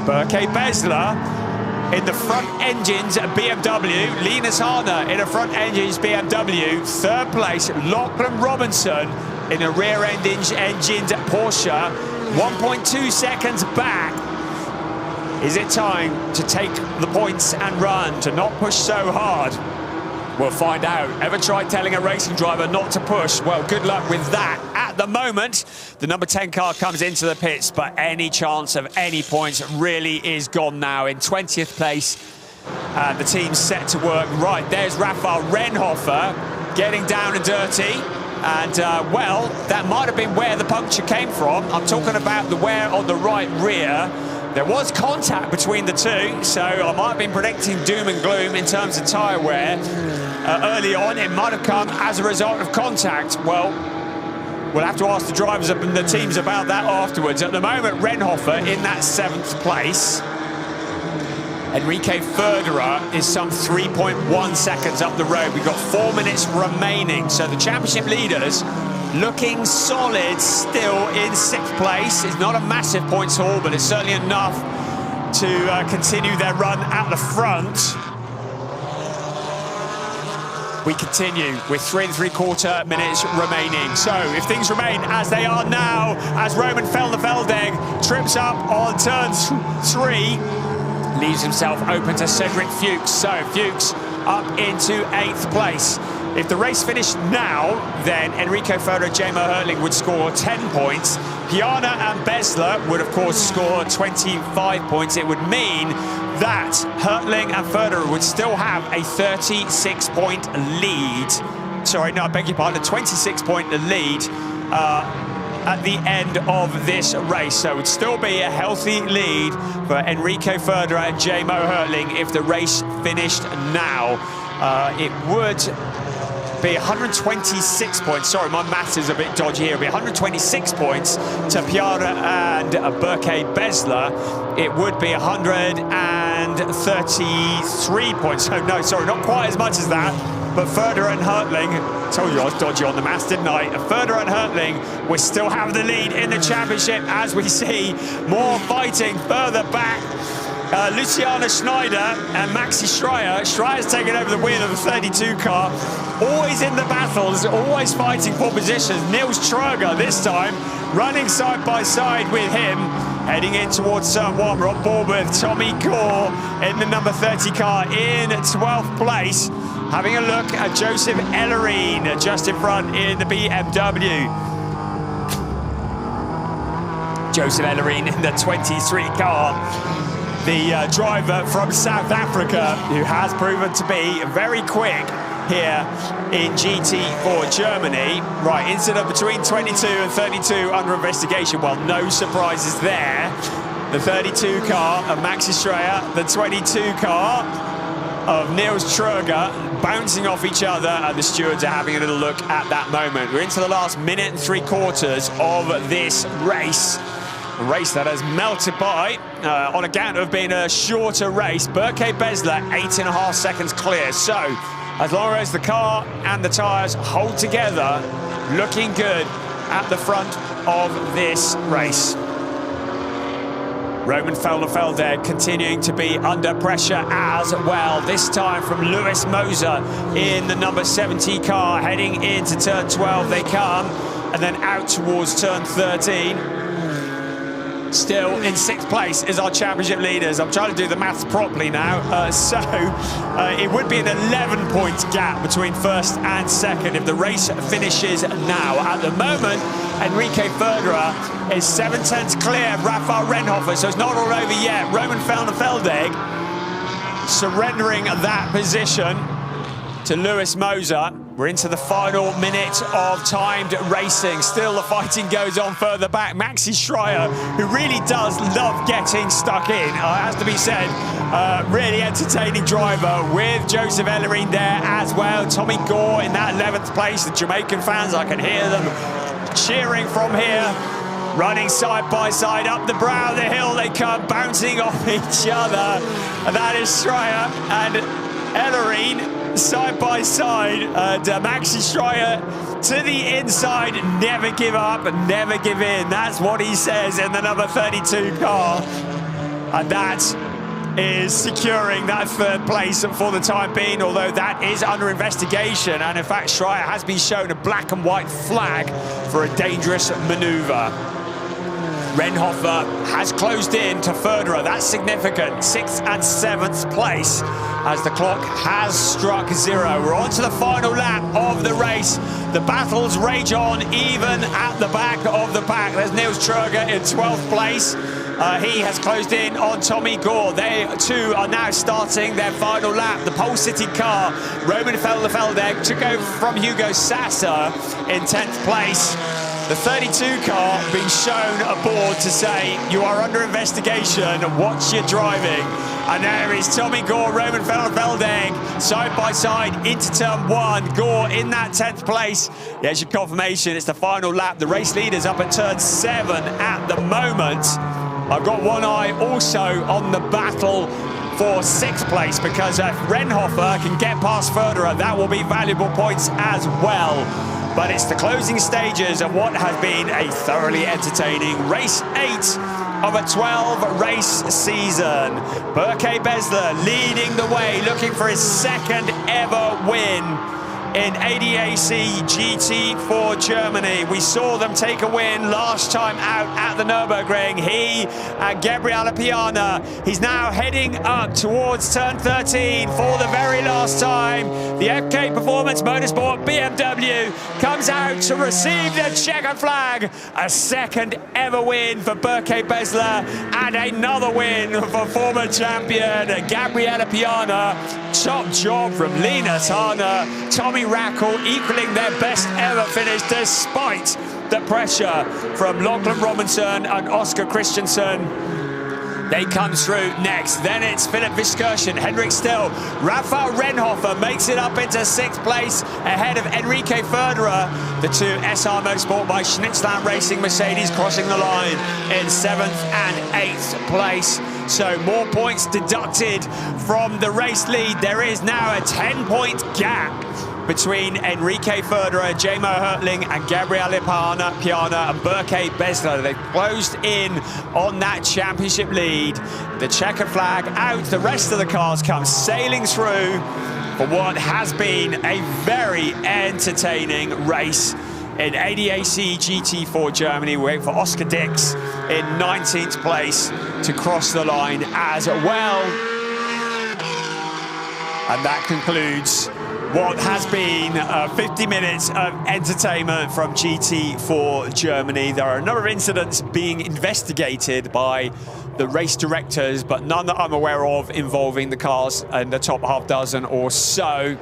Berke Besler in the front engines at BMW, Linus Harner in a front engines BMW, 3rd place, Lachlan Robinson in a rear engines Porsche, 1.2 seconds back. Is it time to take the points and run, to not push so hard? We'll find out. Ever tried telling a racing driver not to push? Well, good luck with that. At the moment, the number 10 car comes into the pits, but any chance of any points really is gone now. In 20th place, the team's set to work. Right, there's Rafael Renhofer getting down and dirty. And, well, that might have been where the puncture came from. I'm talking about the wear on the right rear. There was contact between the two, so I might have been predicting doom and gloom in terms of tyre wear. Early on, it might have come as a result of contact. Well, we'll have to ask the drivers and the teams about that afterwards. At the moment, Renhofer in that 7th place. Enrique Ferderer is some 3.1 seconds up the road. We've got 4 minutes remaining. So the championship leaders looking solid still in 6th place. It's not a massive points haul, but it's certainly enough to continue their run at the front. We continue with 3.75 minutes remaining. So if things remain as they are now, as Roman Feldeg trips up on turn 3, leaves himself open to Cedric Fuchs. So Fuchs up into 8th place. If the race finished now, then Enrico Ferderer, J-Mo Hurtling would score 10 points. Piana and Besler would, of course, score 25 points. It would mean that Hurtling and Ferderer would still have a 36-point lead. Sorry, no, I beg your pardon, a 26-point lead at the end of this race. So it would still be a healthy lead for Enrico Ferderer and J-Mo Hurtling if the race finished now. It would be 126 points. Sorry, my maths is a bit dodgy here. It'll be 126 points to Piana and Berke Besler. It would be 133 points. Oh, no, sorry, not quite as much as that. But Ferderer and Hurtling, told you I was dodgy on the maths, didn't I? Ferderer and Hurtling will still have the lead in the championship, as we see more fighting further back. Luciana Schneider and Maxi Schreier. Schreier's taken over the wheel of the 32 car. Always in the battles, always fighting for positions. Niels Tröger this time, running side by side with him, heading in towards turn 1. We're on board with Tommy Gore in the number 30 car in 12th place. Having a look at Joseph Ellerine just in front in the BMW. Joseph Ellerine in the 23 car. The driver from South Africa who has proven to be very quick here in GT4 Germany. Right, incident between 22 and 32 under investigation. Well, no surprises there. The 32 car of Maxi Schreier, the 22 car of Niels Truger bouncing off each other, and the stewards are having a little look at that moment. We're into the last minute and 3/4 of this race. A race that has melted by on account of being a shorter race. Berke Besler, 8.5 seconds clear. So, as long as the car and the tyres hold together, looking good at the front of this race. Roman Felder continuing to be under pressure as well, this time from Lewis Moser in the number 70 car, heading into turn 12 they come, and then out towards turn 13. Still in 6th place is our championship leaders. I'm trying to do the maths properly now. It would be an 11-point gap between 1st and 2nd if the race finishes now. At the moment, Enrique Verderer is 7/10 clear of Rafael Renhofer, so it's not all over yet. Roman Felder surrendering that position to Lewis Moser. We're into the final minute of timed racing. Still the fighting goes on further back. Maxi Schreier, who really does love getting stuck in, has to be said. Really entertaining driver with Joseph Ellerine there as well. Tommy Gore in that 11th place. The Jamaican fans, I can hear them cheering from here. Running side by side up the brow of the hill they come, bouncing off each other. And that is Schreier and Ellerine side by side, and Maxi Schreier to the inside. Never give up and never give in. That's what he says in the number 32 car, and that is securing that 3rd place for the time being, although that is under investigation. And in fact, Schreier has been shown a black and white flag for a dangerous maneuver. Renhofer has closed in to Verderer. That's significant. 6th and 7th place as the clock has struck 0. We're on to the final lap of the race. The battles rage on even at the back of the pack. There's Niels Truger in 12th place. He has closed in on Tommy Gore. They too are now starting their final lap. The Pole City car, Roman Felder took over from Hugo Sasser in 10th place. The 32 car being shown aboard to say, you are under investigation, watch your driving. And there is Tommy Gore, Roman Felder side by side into turn 1. Gore in that 10th place. There's your confirmation, it's the final lap. The race leaders up at turn 7 at the moment. I've got one eye also on the battle for 6th place, because if Renhofer can get past Verderer, that will be valuable points as well. But it's the closing stages of what has been a thoroughly entertaining race 8 of a 12-race season. Berke Besler leading the way, looking for his 2nd ever win in ADAC GT4 Germany. We saw them take a win last time out at the Nürburgring. He and Gabriele Piana. He's now heading up towards turn 13 for the very last time. The FK Performance Motorsport BMW comes out to receive the checkered flag. A 2nd ever win for Berke Besler and another win for former champion Gabriele Piana. Top job from Lena Turner, Tommy Rackle equaling their best ever finish despite the pressure from Lachlan Robinson and Oscar Christensen. They come through next. Then it's Philip Viskirchen, Henrik Still. Rafael Renhofer makes it up into 6th place ahead of Enrique Verderer. The two SR Motorsport by Schnitzland Racing Mercedes crossing the line in 7th and 8th place. So more points deducted from the race lead. There is now a 10-point gap between Enrique Verderer, Jamo Hertling and Gabriele Piana and Berke Besler. They've closed in on that championship lead. The checkered flag out, the rest of the cars come sailing through for what has been a very entertaining race in ADAC GT4 Germany. We wait for Oscar Dix in 19th place to cross the line as well. And that concludes what has been 50 minutes of entertainment from GT4 Germany. There are a number of incidents being investigated by the race directors, but none that I'm aware of involving the cars in the top half dozen or so.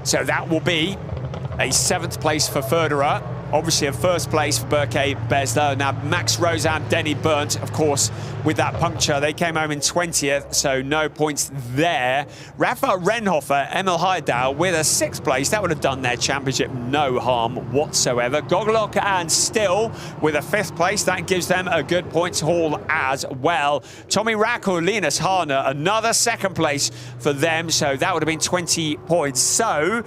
So that will be a 7th place for Förderer. Obviously a 1st place for Berke Besler. Now Max Rosam, Denny Burnt, of course, with that puncture. They came home in 20th, so no points there. Rafa Renhofer, Emil Heidal with a 6th place. That would have done their championship no harm whatsoever. Gogolok and Still with a 5th place. That gives them a good points haul as well. Tommy Rackle, Linus Harner, another 2nd place for them. So that would have been 20 points. So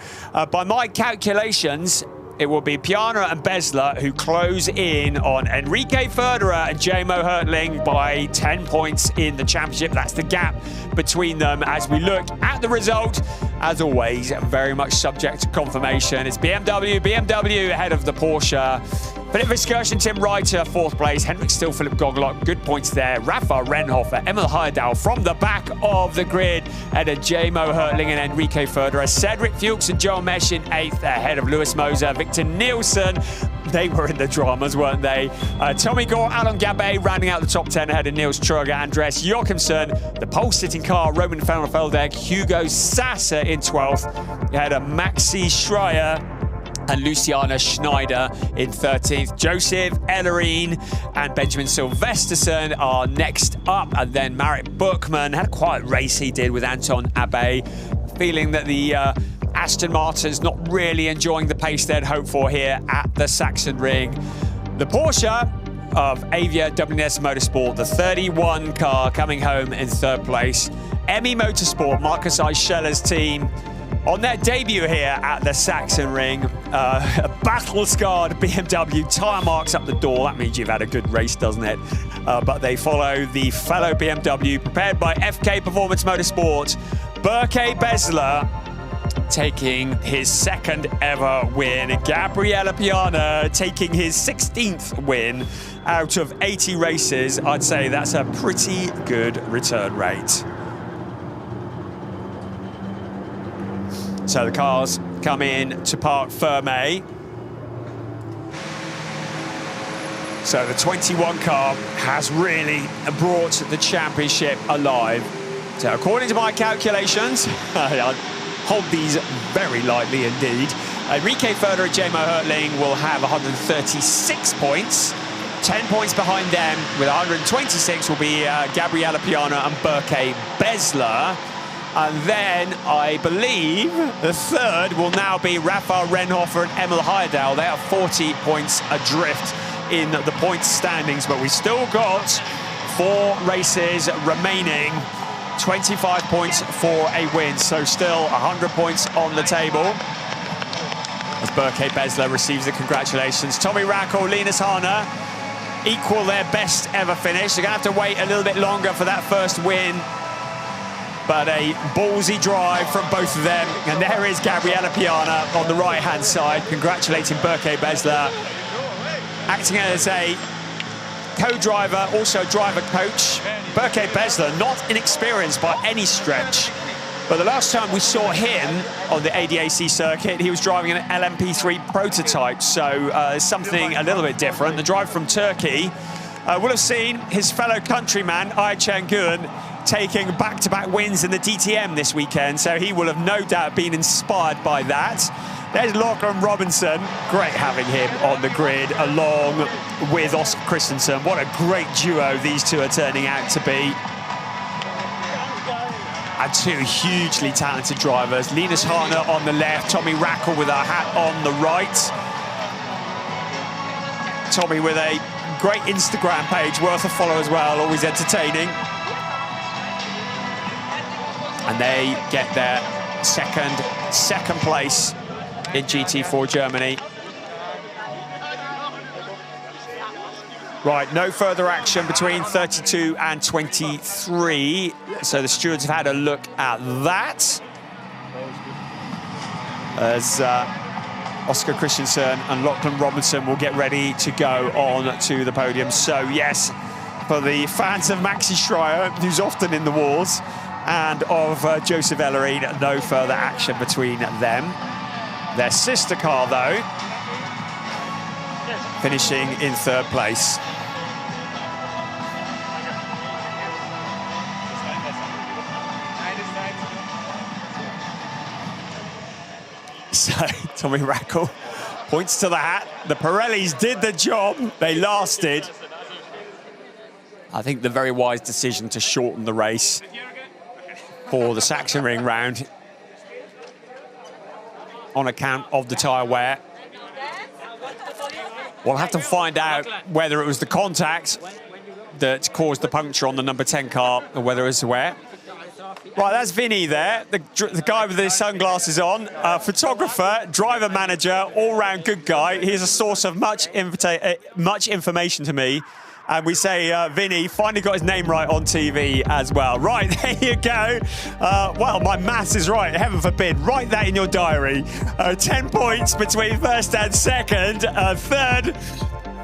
by my calculations, it will be Piana and Besler who close in on Enrique Förderer and J-Mo Hertling by 10 points in the championship. That's the gap between them as we look at the result. As always, very much subject to confirmation. It's BMW ahead of the Porsche. Philip Viskersen, Tim Reiter, 4th place. Henrik Still, Philip Gogolok, good points there. Rafa Renhofer, Emil Heidal from the back of the grid ahead of J-Mo Hertling and Enrique Förderer. Cedric Fuchs and Joel Mesh in 8th ahead of Lewis Moser, Victor Nielsen. They were in the dramas, weren't they? Tommy Gore, Alan Gabay rounding out the top 10 ahead of Niels Truger, Andres Jochimsen. The pole-sitting car, Roman Felderfeldegg, Hugo Sasser in 12th ahead of Maxi Schreier and Luciana Schneider in 13th. Joseph Ellerine and Benjamin Silvesterson are next up. And then Marit Bookman had a quiet race he did with Anton Abe. Feeling that the Aston Martin's not really enjoying the pace they'd hoped for here at the Sachsenring. The Porsche of Avia WNS Motorsport, the 31 car, coming home in 3rd place. ADAC Motorsport, Marcus Eicheller's team, on their debut here at the Sachsenring. A battle-scarred BMW, tyre marks up the door. That means you've had a good race, doesn't it? But they follow the fellow BMW, prepared by FK Performance Motorsport. Berke Besler taking his 2nd ever win. Gabriele Piana taking his 16th win out of 80 races. I'd say that's a pretty good return rate. So the cars come in to Parc Fermé. So the 21 car has really brought the championship alive. So according to my calculations, I hold these very lightly indeed. Enrique Förderer and J-Mo Hertling will have 136 points. 10 points behind them with 126 will be Gabriele Piana and Berke Besler. And then I believe the 3rd will now be Rafa Renhofer and Emil Heidal. They are 40 points adrift in the points standings, but we've still got 4 races remaining. 25 points for a win, so still 100 points on the table. As Berke Besler receives the congratulations. Tommy Rackle, Linus Harner equal their best ever finish. They're going to have to wait a little bit longer for that 1st win. But a ballsy drive from both of them. And there is Gabriele Piana on the right-hand side, congratulating Berke Besler. Acting as a co-driver, also driver coach. Berke Besler, not inexperienced by any stretch. But the last time we saw him on the ADAC circuit, he was driving an LMP3 prototype. So something a little bit different. The drive from Turkey will have seen his fellow countryman, Ayçen Gün, taking back-to-back wins in the DTM this weekend, so he will have no doubt been inspired by that. There's Lachlan Robinson. Great having him on the grid along with Oscar Christensen. What a great duo these two are turning out to be. And 2 hugely talented drivers. Linus Harner on the left, Tommy Rackle with our hat on the right. Tommy with a great Instagram page, worth a follow as well, always entertaining. And they get their second place in GT4 Germany. Right, no further action between 32 and 23. So the stewards have had a look at that. As Oscar Christensen and Lachlan Robinson will get ready to go on to the podium. So yes, for the fans of Maxi Schreier, who's often in the wars, and of Joseph Ellery. No further action between them. Their sister car, though, finishing in 3rd place. So, Tommy Rackle points to the hat. The Pirellis did the job. They lasted. I think the very wise decision to shorten the race for the Sachsenring round on account of the tyre wear. We'll have to find out whether it was the contact that caused the puncture on the number 10 car or whether it was the wear. Right, that's Vinny there, the guy with his sunglasses on, photographer, driver manager, all-round good guy. He's a source of much information to me. And we say Vinny finally got his name right on TV as well. Right, there you go. Well, my maths is right, heaven forbid. Write that in your diary. 10 points between 1st and 2nd. 3rd,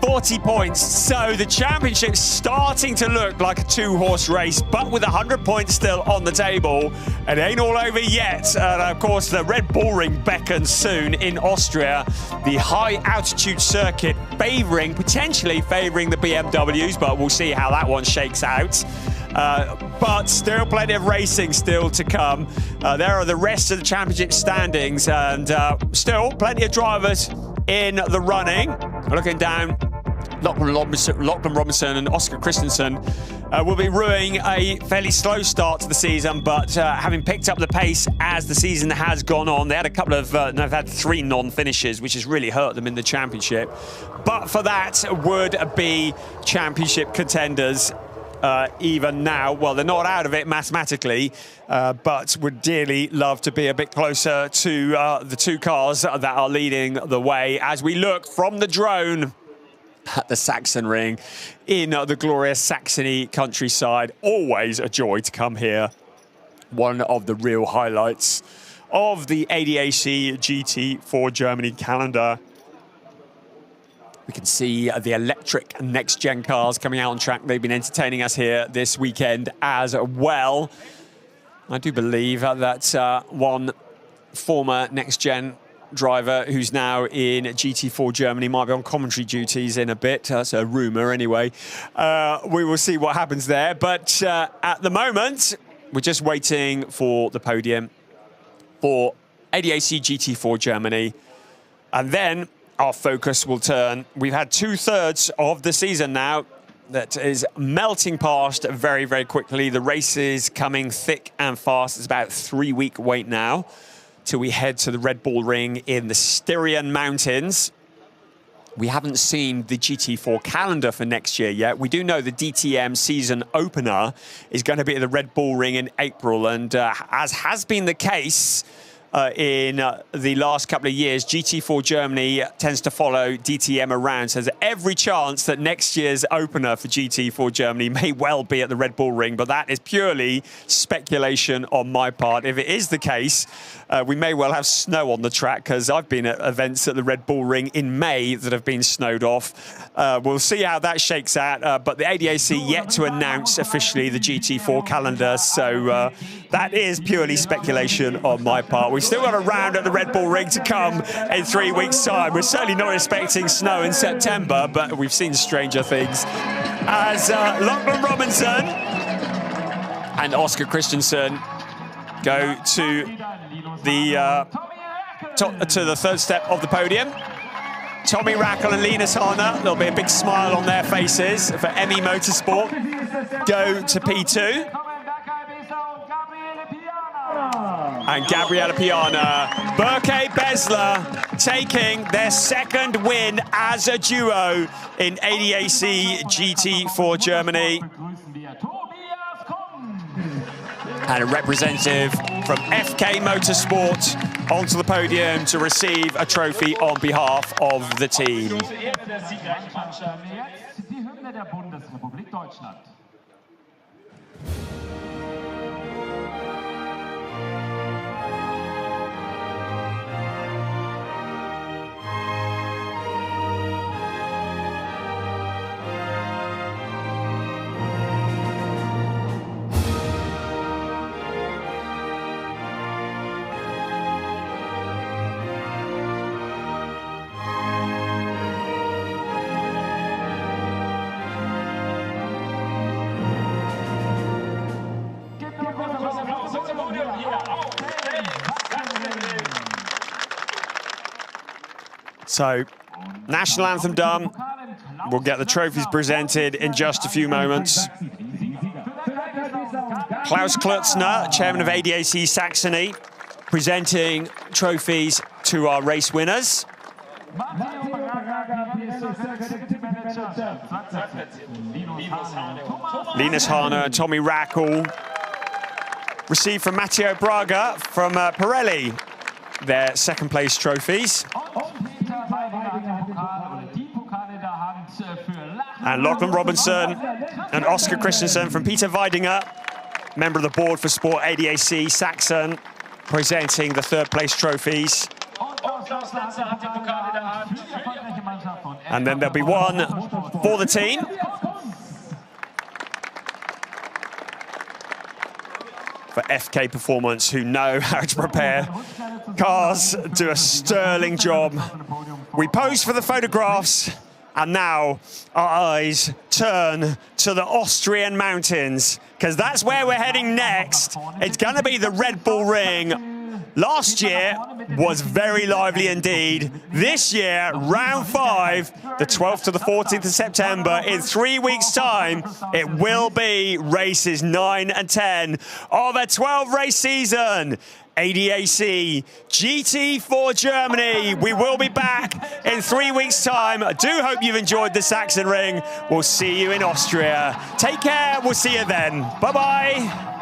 40 points. So the championship's starting to look like a 2-horse race, but with 100 points still on the table. It ain't all over yet. And of course, the Red Bull Ring beckons soon in Austria. The high altitude circuit potentially favouring the BMWs, but we'll see how that one shakes out. But still plenty of racing still to come. There are the rest of the championship standings, and still plenty of drivers in the running. Looking down, Lachlan Robinson and Oscar Christensen will be ruining a fairly slow start to the season, but having picked up the pace as the season has gone on. They had a couple of, they've had 3 non-finishes, which has really hurt them in the championship. But for that would be championship contenders even now. Well, they're not out of it mathematically, but would dearly love to be a bit closer to the 2 cars that are leading the way as we look from the drone at the Sachsenring in the glorious Saxony countryside. Always a joy to come here. One of the real highlights of the ADAC GT4 Germany calendar. We can see the electric next-gen cars coming out on track. They've been entertaining us here this weekend as well. I do believe that one former next-gen driver who's now in GT4 Germany might be on commentary duties in a bit. That's a rumour anyway. We will see what happens there. But at the moment, we're just waiting for the podium for ADAC GT4 Germany. And then our focus will turn. We've had 2/3 of the season now that is melting past very, very quickly. The race is coming thick and fast. It's about a 3-week wait now till we head to the Red Bull Ring in the Styrian Mountains. We haven't seen the GT4 calendar for next year yet. We do know the DTM season opener is going to be at the Red Bull Ring in April. And as has been the case in the last couple of years, GT4 Germany tends to follow DTM around. So there's every chance that next year's opener for GT4 Germany may well be at the Red Bull Ring, but that is purely speculation on my part. If it is the case, we may well have snow on the track, because I've been at events at the Red Bull Ring in May that have been snowed off. We'll see how that shakes out, but the ADAC yet to announce officially the GT4 calendar, so that is purely speculation on my part. We've still got a round at the Red Bull Ring to come in 3 weeks' time. We're certainly not expecting snow in September, but we've seen stranger things. As Lachlan Robinson and Oscar Christensen go to the 3rd step of the podium. Tommy Rackle and Linus Harner, there'll be a big smile on their faces for ADAC Motorsport. Go to P2. And Gabriele Piana, Berke Besler taking their 2nd win as a duo in ADAC GT4 Germany. And a representative from FK Motorsport onto the podium to receive a trophy on behalf of the team. So, national anthem done. We'll get the trophies presented in just a few moments. Klaus Klutzner, chairman of ADAC Saxony, presenting trophies to our race winners. Linus Hahner and Tommy Rackel received from Matteo Braga from Pirelli their second place trophies. And Lachlan Robinson and Oscar Christensen from Peter Weidinger, member of the board for Sport ADAC Saxon, presenting the third place trophies. And then there'll be one for the team. For FK Performance, who know how to prepare cars, do a sterling job. We pose for the photographs, and now our eyes turn to the Austrian mountains, because that's where we're heading next. It's going to be the Red Bull Ring. Last year was very lively indeed. This year, round 5, the 12th to the 14th of September, in 3 weeks' time, it will be races 9 and 10 of a 12-race season. ADAC GT4 Germany. We will be back in 3 weeks' time. I do hope you've enjoyed the Sachsenring. We'll see you in Austria. Take care. We'll see you then. Bye-bye.